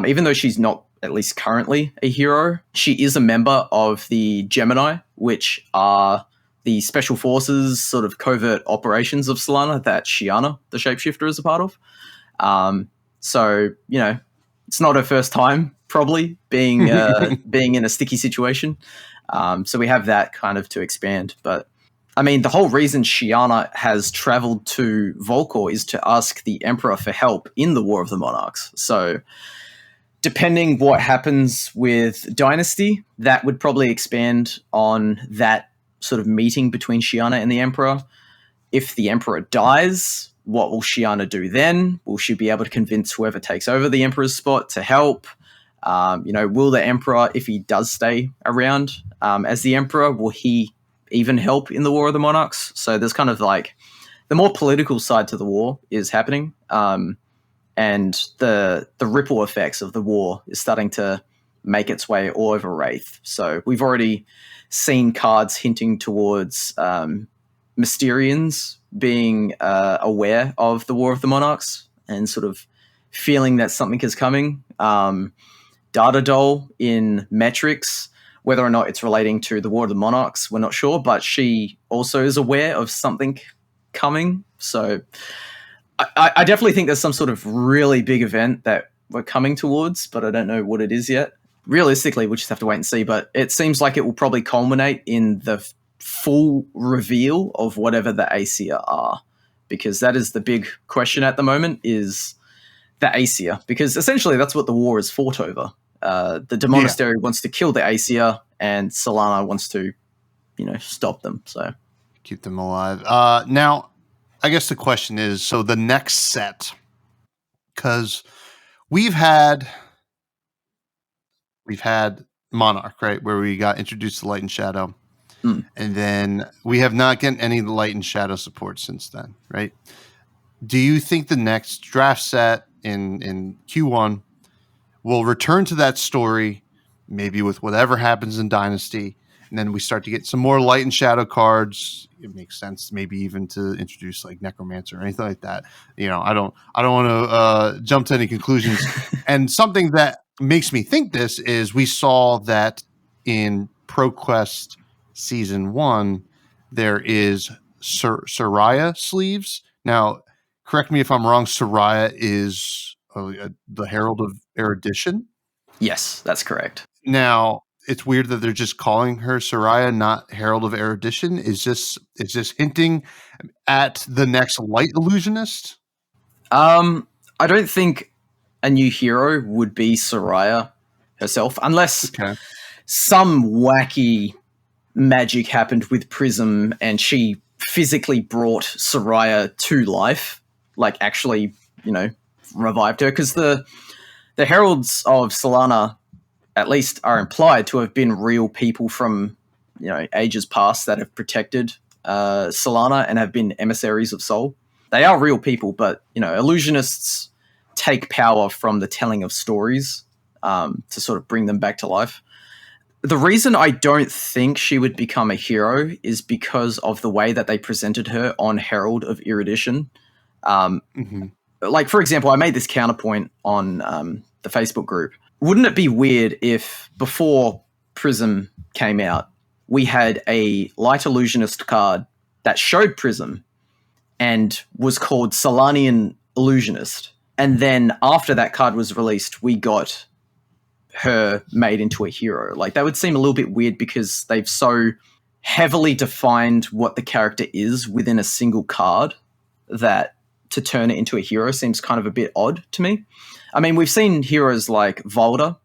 Even though she's not, at least currently, a hero, she is a member of the Gemini, which are the special forces sort of covert operations of Solana that Shiana, the shapeshifter, is a part of. So, you know, it's not her first time probably being in a sticky situation. So we have that kind of to expand. But I mean, the whole reason Shiana has traveled to Volcor is to ask the Emperor for help in the War of the Monarchs. So depending what happens with Dynasty, that would probably expand on that sort of meeting between Shiana and the Emperor. If the Emperor dies, what will Shiana do then? Will she be able to convince whoever takes over the Emperor's spot to help? Will the Emperor, if he does stay around as the Emperor, will he even help in the War of the Monarchs? So there's kind of like the more political side to the war is happening, and the ripple effects of the war is starting to make its way all over Wraith. So we've already seen cards hinting towards Mysterians being aware of the War of the Monarchs and sort of feeling that something is coming. Data Doll in Metrics, whether or not it's relating to the War of the Monarchs, we're not sure, but she also is aware of something coming. So I definitely think there's some sort of really big event that we're coming towards, but I don't know what it is yet. Realistically, we'll just have to wait and see, but it seems like it will probably culminate in the full reveal of whatever the Aesir are, because that is the big question at the moment, is the Aesir, because essentially that's what the war is fought over. The Monastery wants to kill the Aesir, and Solana wants to, stop them. So keep them alive. Now, I guess the question is, so the next set, because we've had Monarch, right, where we got introduced to Light and Shadow, and then we have not gotten any Light and Shadow support since then, right? Do you think the next draft set in Q1 will return to that story, maybe with whatever happens in Dynasty, and then we start to get some more Light and Shadow cards? It makes sense, maybe even to introduce like Necromancer or anything like that. I don't want to jump to any conclusions. And something that makes me think this is we saw that in ProQuest Season 1, there is Soraya sleeves. Now, correct me if I'm wrong, Soraya is the Herald of Erudition? yes, that's correct. Now, it's weird that they're just calling her Soraya, not Herald of Erudition. Is this hinting at the next Light Illusionist? I don't think a new hero would be Soraya herself, unless some wacky magic happened with Prism and she physically brought Soraya to life, like actually, revived her. Because the Heralds of Solana, at least, are implied to have been real people from, ages past that have protected Solana and have been emissaries of Sol. They are real people, but, illusionists take power from the telling of stories to sort of bring them back to life. The reason I don't think she would become a hero is because of the way that they presented her on Herald of Erudition. Like, for example, I made this counterpoint on the Facebook group. Wouldn't it be weird if before Prism came out, we had a Light Illusionist card that showed Prism and was called Solanian Illusionist. And then after that card was released, we got her made into a hero. Like, that would seem a little bit weird because they've so heavily defined what the character is within a single card that to turn it into a hero seems kind of a bit odd to me. I mean, we've seen heroes like Volda.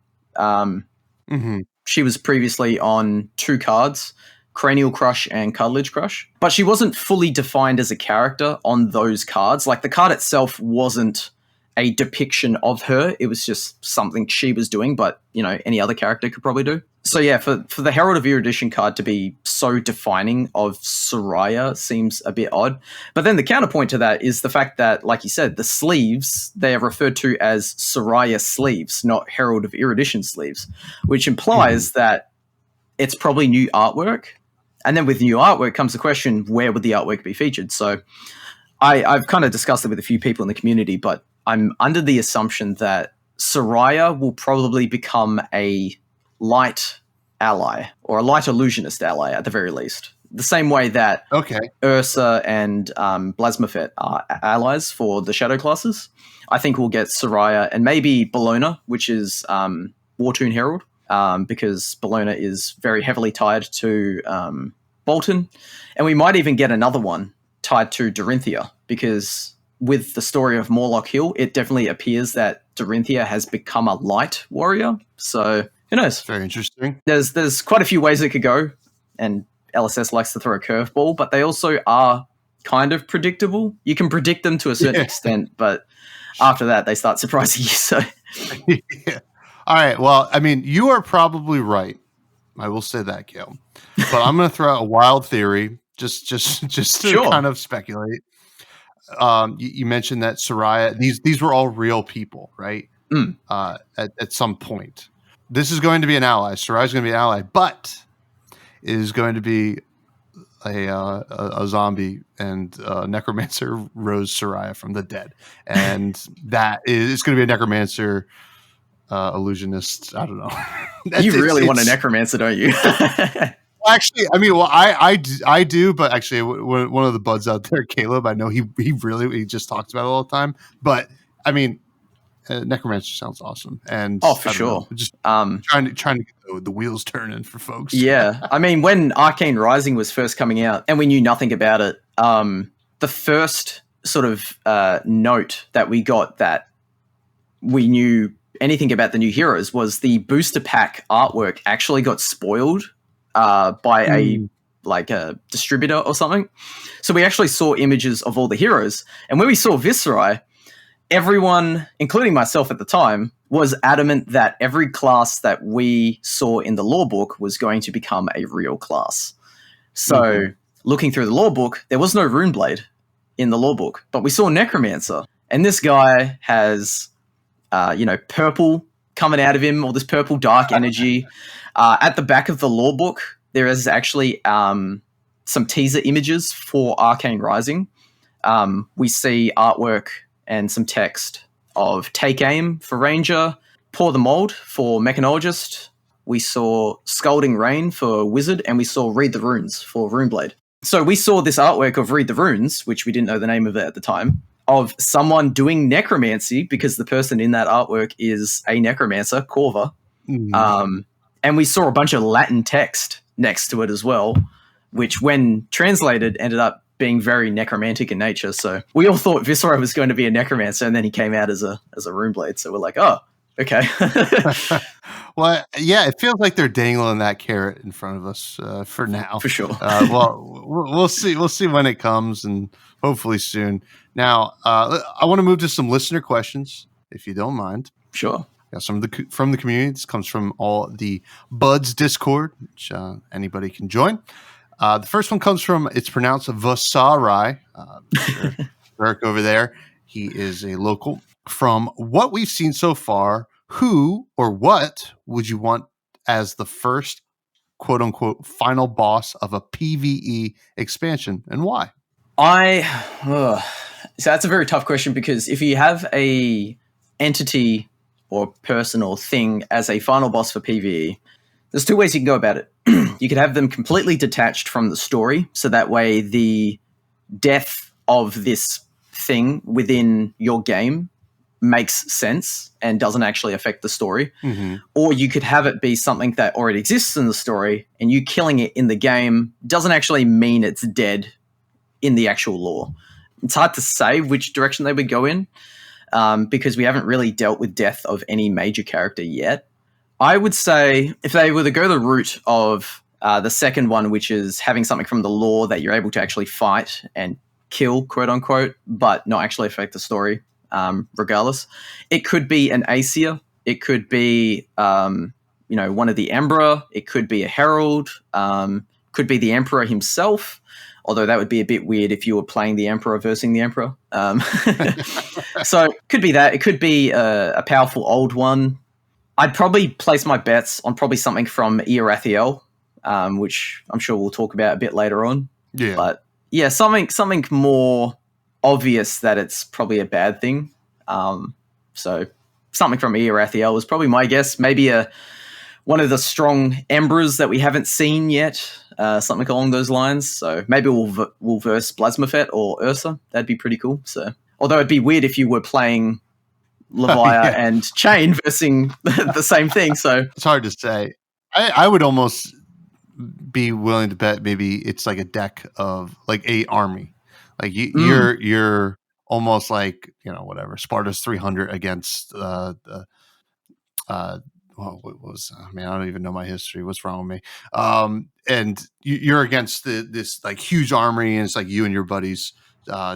She was previously on 2 cards, Cranial Crush and Cartilage Crush, but she wasn't fully defined as a character on those cards. Like, the card itself wasn't a depiction of her. It was just something she was doing, but, you know, any other character could probably do. So yeah, for the Herald of Erudition card to be so defining of Soraya seems a bit odd. But then the counterpoint to that is the fact that, like you said, the sleeves, they are referred to as Soraya sleeves, not Herald of Erudition sleeves, which implies that it's probably new artwork. And then with new artwork comes the question, where would the artwork be featured? So I've kind of discussed it with a few people in the community, but I'm under the assumption that Soraya will probably become a light ally or a light illusionist ally at the very least. The same way that Ursa and Blasmafet are allies for the shadow classes. I think we'll get Soraya and maybe Bologna, which is Wartoon Herald, because Bologna is very heavily tied to Bolton. And we might even get another one tied to Dorinthia, because with the story of Morlock Hill, it definitely appears that Dorinthia has become a light warrior. So who knows? Very interesting. There's quite a few ways it could go, and LSS likes to throw a curveball, but they also are kind of predictable. You can predict them to a certain extent, but after that, they start surprising you. So, yeah. All right. Well, I mean, you are probably right. I will say that, Kale. But I'm going to throw out a wild theory, just to kind of speculate. You mentioned that Soraya, these were all real people, right? At some point. This is going to be an ally. Soraya is going to be an ally, but it is going to be a zombie, and necromancer rose Soraya from the dead, and that is it's going to be a necromancer illusionist. I don't know. You really want a necromancer, don't you? Actually, I mean, well, I do, but actually, one of the buds out there, Caleb, I know he just talks about it all the time. But I mean, necromancer sounds awesome, and for sure, just trying to get the wheels turning for folks. Yeah, I mean, when Arcane Rising was first coming out, and we knew nothing about it, the first sort of note that we got that we knew anything about the new heroes was the booster pack artwork actually got spoiled by a distributor or something. So we actually saw images of all the heroes. And when we saw Viserai, everyone, including myself at the time, was adamant that every class that we saw in the lore book was going to become a real class. So looking through the lore book, there was no Runeblade in the lore book, but we saw Necromancer. And this guy has, purple coming out of him, all this purple dark energy. At the back of the lore book, there is actually some teaser images for Arcane Rising. We see artwork and some text of Take Aim for Ranger, Pour the Mold for Mechanologist. We saw Scalding Rain for Wizard, and we saw Read the Runes for Runeblade. So we saw this artwork of Read the Runes, which we didn't know the name of it at the time, of someone doing necromancy, because the person in that artwork is a necromancer, Corva. And we saw a bunch of Latin text next to it as well, which when translated ended up being very necromantic in nature. So we all thought Viserai was going to be a necromancer, and then he came out as a Runeblade. So we're like, oh, okay. Well, yeah, it feels like they're dangling that carrot in front of us for now. For sure. Well, we'll see. We'll see when it comes, and hopefully soon. Now, I want to move to some listener questions, if you don't mind. Sure. Yeah, some of from the community. This comes from all the Buds Discord, which anybody can join. The first one comes from, it's pronounced Viserai. Eric over there. He is a local. From what we've seen so far, who or what would you want as the first quote unquote final boss of a PvE expansion, and why? So that's a very tough question, because if you have a entity or person or thing as a final boss for PvE, There's two ways you can go about it. You could have them completely detached from the story, so that way the death of this thing within your game makes sense and doesn't actually affect the story. Mm-hmm. Or you could have it be something that already exists in the story, and you killing it in the game doesn't actually mean it's dead in the actual lore. It's hard to say which direction they would go in, because we haven't really dealt with death of any major character yet. I would say if they were to go the route of the second one, which is having something from the lore that you're able to actually fight and kill, quote unquote, but not actually affect the story, regardless. It could be an Aesir. It could be, one of the Emperor. It could be a Herald. Could be the Emperor himself, although that would be a bit weird if you were playing the Emperor versus the Emperor. So it could be that. It could be a powerful old one. I'd probably place my bets on probably something from Eorathiel, which I'm sure we'll talk about a bit later on. Yeah. But yeah, something more obvious that it's probably a bad thing. So something from Eorathiel is probably my guess. Maybe one of the strong Embers that we haven't seen yet, something along those lines. So maybe we'll verse Blasmafet or Ursa. That'd be pretty cool. So although it'd be weird if you were playing Leviah and Chain versing the same thing. So it's hard to say. I would almost be willing to bet maybe it's like a deck of like a army. Like you're almost like, whatever, Sparta's 300 against what was, I don't even know my history. What's wrong with me? And you're against this like huge army, and it's like you and your buddies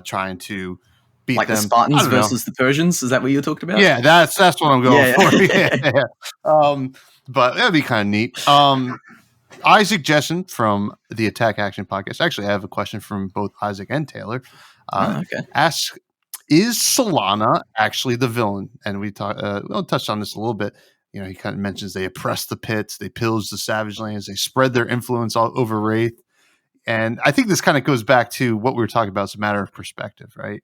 trying to beat like them. the Spartans versus the Persians. Is that what you talked about? Yeah, that's what I'm going for. Yeah. But that'd be kind of neat. Isaac Jessen from the Attack Action Podcast. Actually, I have a question from both Isaac and Taylor. Asks, is Solana actually the villain? And we touched on this a little bit. He kind of mentions they oppress the pits, they pillage the savage lands, they spread their influence all over Wraith. And I think this kind of goes back to what we were talking about. It's a matter of perspective, right?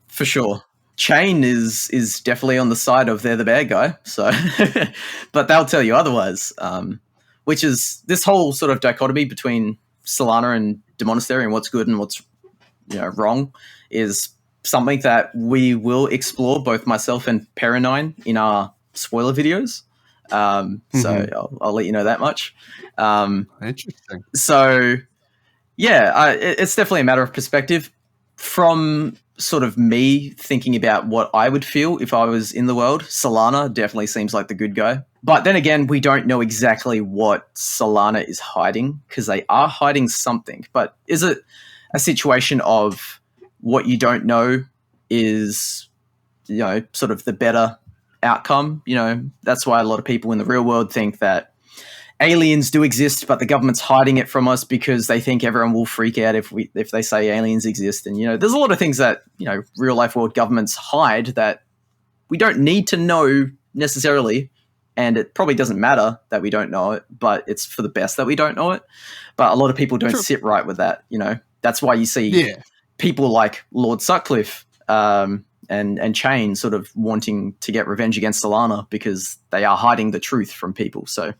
For sure. Chain is definitely on the side of they're the bad guy. So, but they'll tell you otherwise. Which is this whole sort of dichotomy between Solana and Demonastery and what's good and what's wrong is something that we will explore, both myself and Perenine, in our spoiler videos. So I'll let you know that much. Interesting. So yeah, it's definitely a matter of perspective. From sort of me thinking about what I would feel if I was in the world, Solana definitely seems like the good guy. But then again, we don't know exactly what Solana is hiding, because they are hiding something. But is it a situation of what you don't know is, sort of the better outcome? That's why a lot of people in the real world think that aliens do exist, but the government's hiding it from us because they think everyone will freak out if they say aliens exist. And, there's a lot of things that, real life world governments hide that we don't need to know necessarily. And it probably doesn't matter that we don't know it, but it's for the best that we don't know it. But a lot of people don't sit right with that. That's why you see people like Lord Sutcliffe and Chain sort of wanting to get revenge against Solana, because they are hiding the truth from people. So,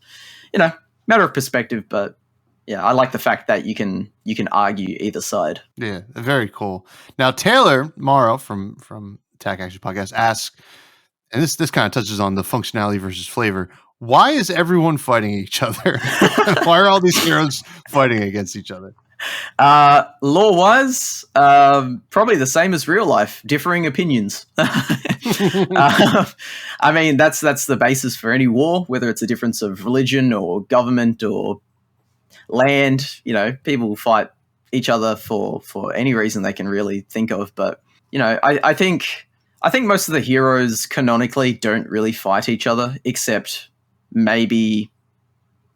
matter of perspective, but yeah, I like the fact that you can argue either side. Yeah, very cool. Now, Taylor Morrow from Attack Action Podcast asks, and this kind of touches on the functionality versus flavor. Why is everyone fighting each other? Why are all these heroes fighting against each other? Lore-wise, probably the same as real life, differing opinions. I mean, that's the basis for any war, whether it's a difference of religion or government or land. People will fight each other for any reason they can really think of. But, I think most of the heroes canonically don't really fight each other, except maybe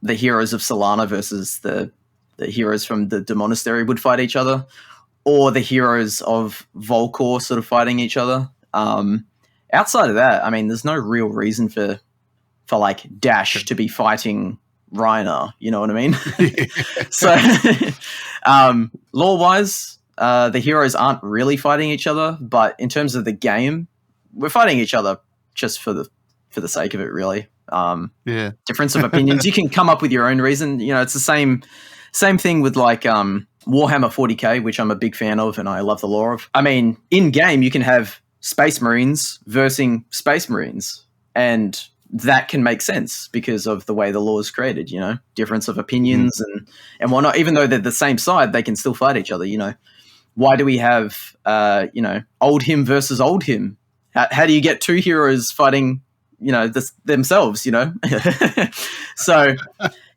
the heroes of Solana versus the heroes from the Demonastery would fight each other, or the heroes of Volcor sort of fighting each other. Outside of that, I mean, there's no real reason for like Dash to be fighting Rhinar, you know what I mean? So, lore-wise, the heroes aren't really fighting each other, but in terms of the game, we're fighting each other just for the for the sake of it, really. Yeah. Difference of opinions. You can come up with your own reason. You know, it's the same thing with like Warhammer 40K, which I'm a big fan of and I love the lore of. I mean, in game, you can have Space Marines versus Space Marines, and that can make sense because of the way the lore is created, you know, difference of opinions and whatnot. Even though they're the same side, they can still fight each other, you know. Why do we have, you know, old him versus old him? How do you get two heroes fighting, you know, themselves, you know? So,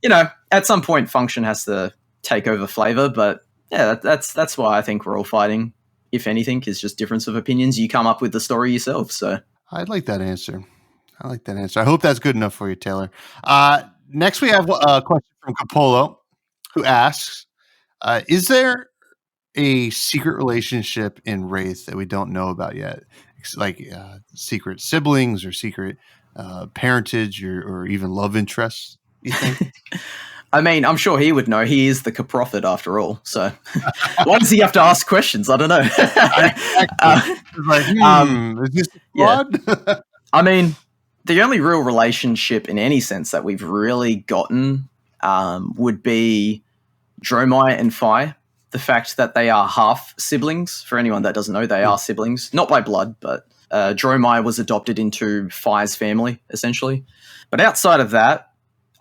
you know, at some point function has to take over flavor, but yeah, that's why I think we're all fighting. If anything, is just difference of opinions. You come up with the story yourself. So I like that answer. I hope that's good enough for you, Taylor. Next, we have a question from Capolo, who asks, is there a secret relationship in Wraith that we don't know about yet? It's like secret siblings or secret parentage or even love interests, you think? I mean, I'm sure he would know. He is the Prophet after all. So why does he have to ask questions? I don't know. Is this blood? Yeah. I mean, the only real relationship in any sense that we've really gotten would be Dromai and Phi. The fact that they are half siblings. For anyone that doesn't know, they are siblings. Not by blood, but Dromai was adopted into Phi's family, essentially. But outside of that,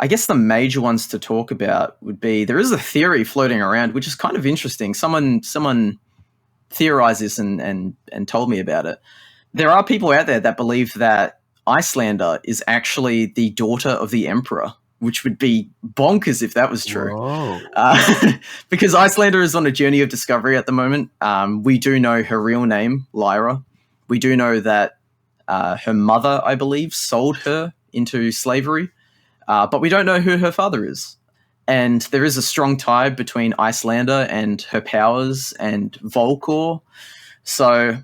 I guess the major ones to talk about would be, there is a theory floating around, which is kind of interesting. Someone theorized this and told me about it. There are people out there that believe that Icelander is actually the daughter of the Emperor, which would be bonkers if that was true. Because Icelander is on a journey of discovery at the moment. We do know her real name, Lyra. We do know that her mother, I believe, sold her into slavery. But we don't know who her father is. And there is a strong tie between Icelander and her powers and Volcor. So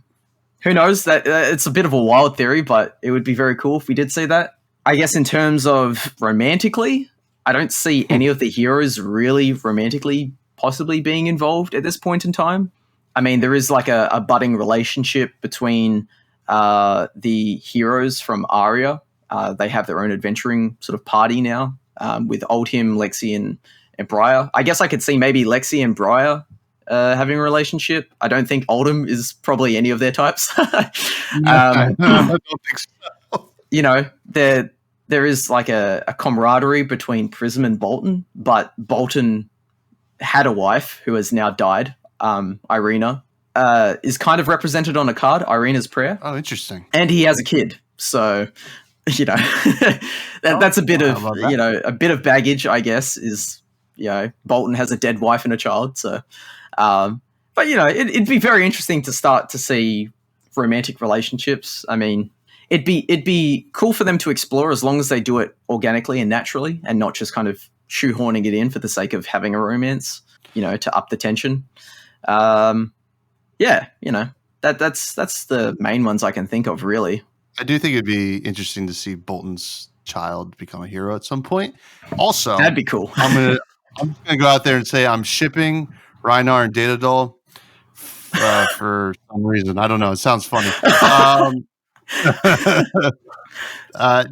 who knows? That it's a bit of a wild theory, but it would be very cool if we did see that. I guess in terms of romantically, I don't see any of the heroes really romantically possibly being involved at this point in time. I mean, there is like a budding relationship between the heroes from Aria. They have their own adventuring sort of party now with Oldhim, Lexi, and Briar. I guess I could see maybe Lexi and Briar having a relationship. I don't think Oldhim is probably any of their types. I don't think so. You know, there is like a camaraderie between Prism and Bolton, but Bolton had a wife who has now died. Irina is kind of represented on a card, Irina's Prayer. Oh, interesting. And he has a kid. So, you know, that's a bit of, you know, a bit of baggage, I guess, is, you know, Bolton has a dead wife and a child. So, but, you know, it'd be very interesting to start to see romantic relationships. I mean, it'd be cool for them to explore as long as they do it organically and naturally and not just kind of shoehorning it in for the sake of having a romance, you know, to up the tension. Yeah, you know, that's the main ones I can think of, really. I do think it'd be interesting to see Bolton's child become a hero at some point. Also, that'd be cool. I'm just gonna go out there and say I'm shipping Rhinar and Datadol for some reason. I don't know. It sounds funny.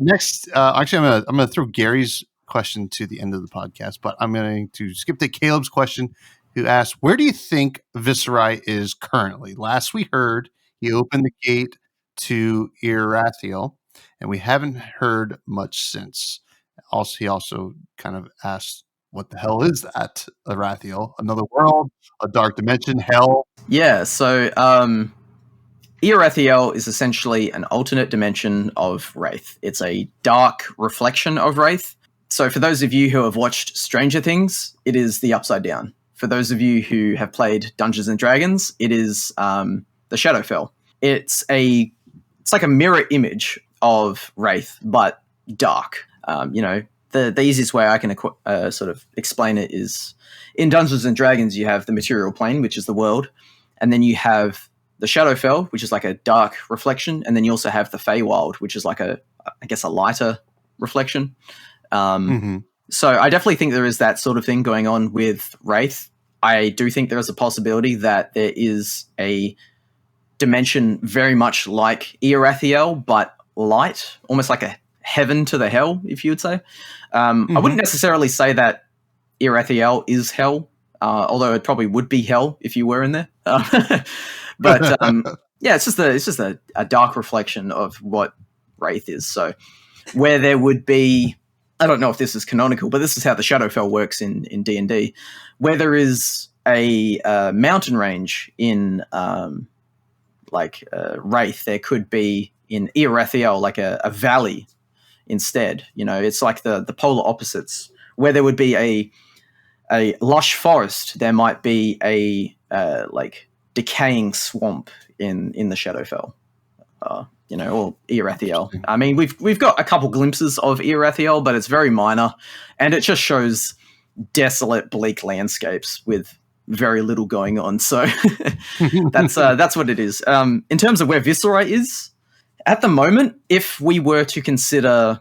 Next, actually, I'm gonna throw Gary's question to the end of the podcast, but I'm going to skip to Caleb's question, who asked, "Where do you think Viserai is currently?" Last we heard, he opened the gate to Irathiel, and we haven't heard much since. Also, he also kind of asked, "What the hell is that? Irathiel, another world, a dark dimension, hell?" Yeah. So, Irathiel is essentially an alternate dimension of Wraith. It's a dark reflection of Wraith. So, for those of you who have watched Stranger Things, it is the Upside Down. For those of you who have played Dungeons and Dragons, it is the Shadowfell. It's like a mirror image of Wraith, but dark. You know, the easiest way I can sort of explain it is in Dungeons and Dragons, you have the material plane, which is the world, and then you have the Shadowfell, which is like a dark reflection, and then you also have the Feywild, which is like a lighter reflection. So I definitely think there is that sort of thing going on with Wraith. I do think there is a possibility that there is a dimension very much like Irathiel, but light, almost like heaven to the hell, if you would say. I wouldn't necessarily say that Irathiel is hell, although it probably would be hell if you were in there. But yeah, it's just a dark reflection of what Wraith is. So where there would be, I don't know if this is canonical, but this is how the Shadowfell works in D&D, where there is a mountain range in Wraith, there could be in Irathiel like a valley instead. You know, it's like the polar opposites. Where there would be a lush forest, there might be a like decaying swamp in the Shadowfell. You know, or Irathiel. I mean, we've got a couple glimpses of Irathiel, but it's very minor, and it just shows desolate, bleak landscapes with very little going on. So that's what it is. In terms of where Viserai is at the moment, if we were to consider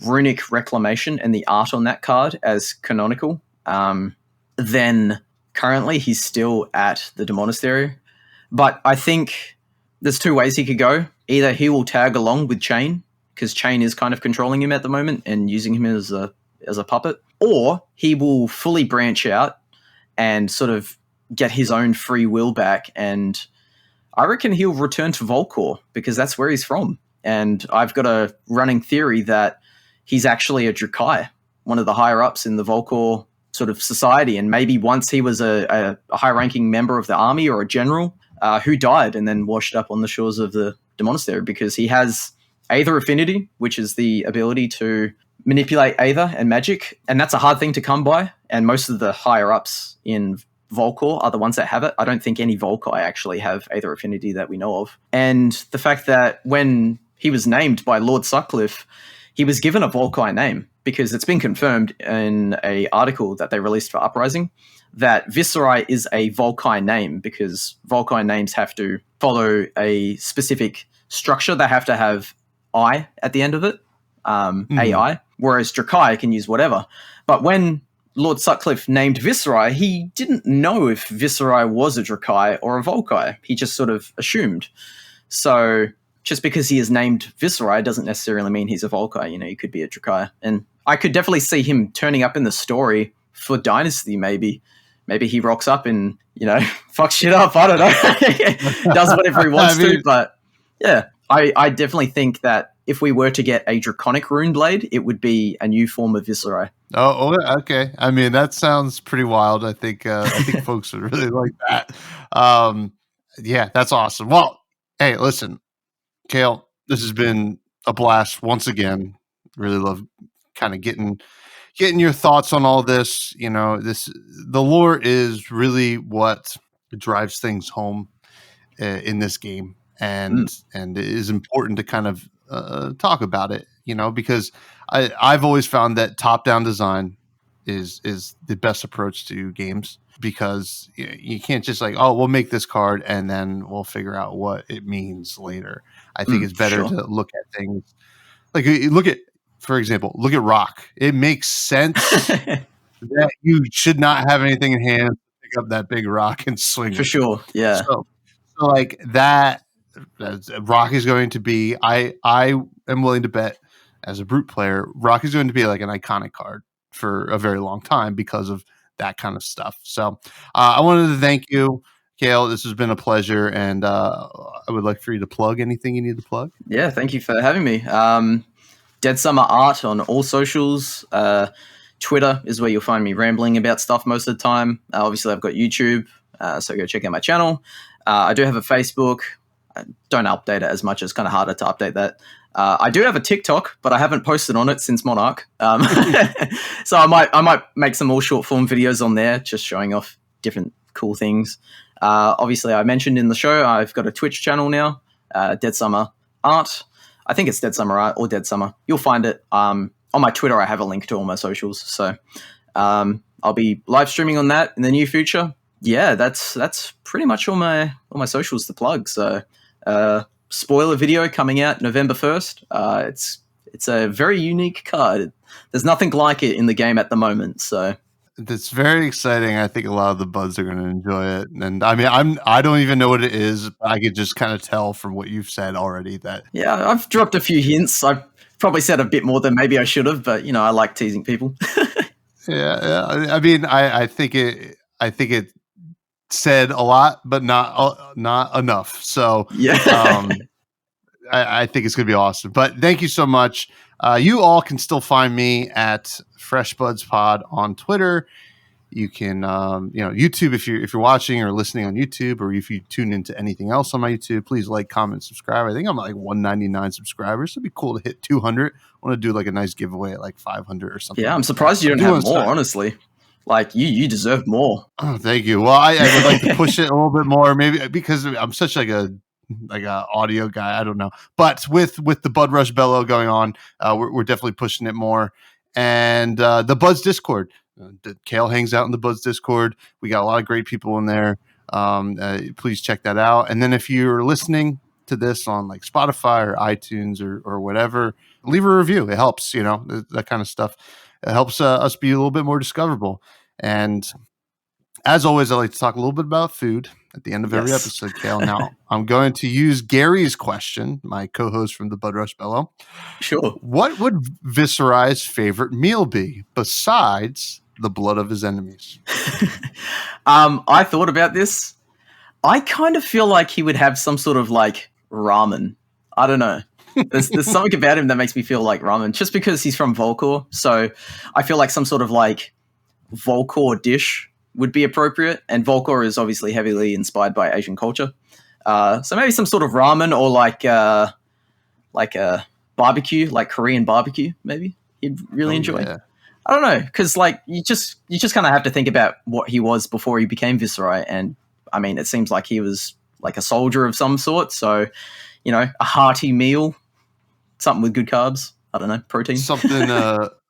Runic Reclamation and the art on that card as canonical, then currently he's still at the Monastery. But I think there's two ways he could go. Either he will tag along with Chain, because Chain is kind of controlling him at the moment and using him as a puppet, or he will fully branch out and sort of get his own free will back. And I reckon he'll return to Volcor because that's where he's from. And I've got a running theory that he's actually a Drakai, one of the higher ups in the Volcor sort of society. And maybe once he was a high-ranking member of the army or a general who died and then washed up on the shores of the Monastery, because he has Aether Affinity, which is the ability to manipulate Aether and magic. And that's a hard thing to come by. And most of the higher-ups in Volcor are the ones that have it. I don't think any Volkai actually have Aether Affinity that we know of. And the fact that when he was named by Lord Sutcliffe, he was given a Volkai name, because it's been confirmed in an article that they released for Uprising that Viserai is a Volkai name, because Volkai names have to follow a specific structure. They have to have I at the end of it, AI, whereas Drakai can use whatever. But when Lord Sutcliffe named Viserai, he didn't know if Viserai was a Drakai or a Volkai. He just sort of assumed. So just because he is named Viserai doesn't necessarily mean he's a Volkai. You know, he could be a Drakai. And I could definitely see him turning up in the story for Dynasty, maybe. Maybe he rocks up and, you know, fucks shit up. I don't know. Does whatever he wants to. But yeah, I definitely think that if we were to get a Draconic Rune Blade, it would be a new form of Viserai. Oh, okay. I mean, that sounds pretty wild. I think folks would really like that. Yeah, that's awesome. Well, hey, listen, Kale, this has been a blast once again. Really love kind of getting your thoughts on all this. You know, the lore is really what drives things home in this game, and it is important to kind of talk about it. You know, because I've always found that top-down design is the best approach to games, because you can't just like, oh, we'll make this card and then we'll figure out what it means later. I think it's better to look at things like for example, look at Rock. It makes sense that you should not have anything in hand to pick up that big rock and swing it. For sure, yeah. So like that, Rock is going to be, I am willing to bet as a Brute player, Rock is going to be like an iconic card for a very long time because of that kind of stuff. So I wanted to thank you, Kale. This has been a pleasure, and I would like for you to plug anything you need to plug. Yeah, thank you for having me. DeadSummerArt on all socials. Twitter is where you'll find me rambling about stuff most of the time. Obviously, I've got YouTube, so go check out my channel. I do have a Facebook. I don't update it as much. It's kind of harder to update that. I do have a TikTok, but I haven't posted on it since Monarch. So I might make some more short form videos on there, just showing off different cool things. Obviously, I mentioned in the show, I've got a Twitch channel now, DeadSummerArt. I think it's DeadSummerArt or DeadSummer. You'll find it. On my Twitter, I have a link to all my socials. So I'll be live streaming on that in the near future. Yeah, that's pretty much all my socials to plug. So spoiler video coming out November 1st. It's a very unique card. There's nothing like it in the game at the moment. So it's very exciting. I think a lot of the buds are going to enjoy it. And I mean, I don't even know what it is. I could just kind of tell from what you've said already that. Yeah, I've dropped a few hints. I Probably said a bit more than maybe I should have, but I like teasing people. Yeah. I mean, I think it said a lot, but not enough. So Yeah. I think it's going to be awesome. But thank you so much. You all can still find me at Fresh Buds Pod on Twitter. You can, YouTube if you're watching or listening on YouTube, or if you tune into anything else on my YouTube, please like, comment, subscribe. I think I'm at like 199 subscribers. It'd be cool to hit 200. I want to do like a nice giveaway at like 500 or something. Yeah, I'm like surprised that. you don't have more, honestly. Like you deserve more. Oh, thank you. Well, I would like to push it a little bit more, maybe because I'm such like a audio guy. I don't know, but with the Bud Rush Bellow going on, we're definitely pushing it more. And the Buds Discord, Kale hangs out in the Buds Discord. We got a lot of great people in there. Please check that out. And then if you're listening to this on like Spotify or iTunes or whatever, leave a review. It helps, that kind of stuff. It helps us be a little bit more discoverable. And as always, I like to talk a little bit about food at the end of every episode, Kale. Now, I'm going to use Gary's question, my co-host from the Bud Rush Bellow. Sure. What would Viserai's favorite meal be besides the blood of his enemies? I thought about this. I kind of feel like he would have some sort of like ramen. I don't know. There's something about him that makes me feel like ramen, just because he's from Volcor. So I feel like some sort of like Volcor dish would be appropriate. And Volcor is obviously heavily inspired by Asian culture. So maybe some sort of ramen, or like a barbecue, like Korean barbecue, maybe he'd really enjoy. Yeah. I don't know, because like you just kind of have to think about what he was before he became Viserai, and I mean, it seems like he was like a soldier of some sort. So, a hearty meal, something with good carbs. I don't know, protein. Something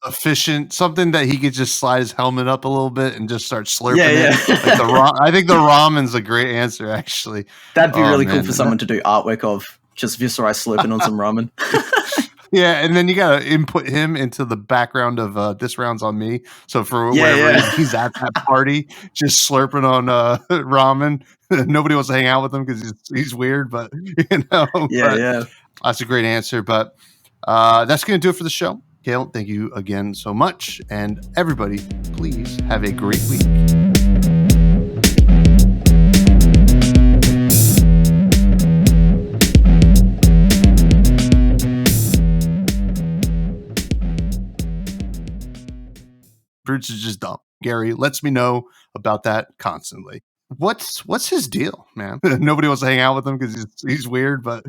efficient, something that he could just slide his helmet up a little bit and just start slurping it. Like I think the ramen's a great answer, actually. That'd be really cool for someone to do artwork of, just Viserai slurping on some ramen. Yeah, and then you got to input him into the background of This Round's on Me. So for whatever reason, he's at that party, just slurping on ramen. Nobody wants to hang out with him because he's weird, but that's a great answer. But that's going to do it for the show. Kale, thank you again so much. And everybody, please have a great week. Bruce is just dumb. Gary lets me know about that constantly. What's his deal, man? Nobody wants to hang out with him because he's weird, but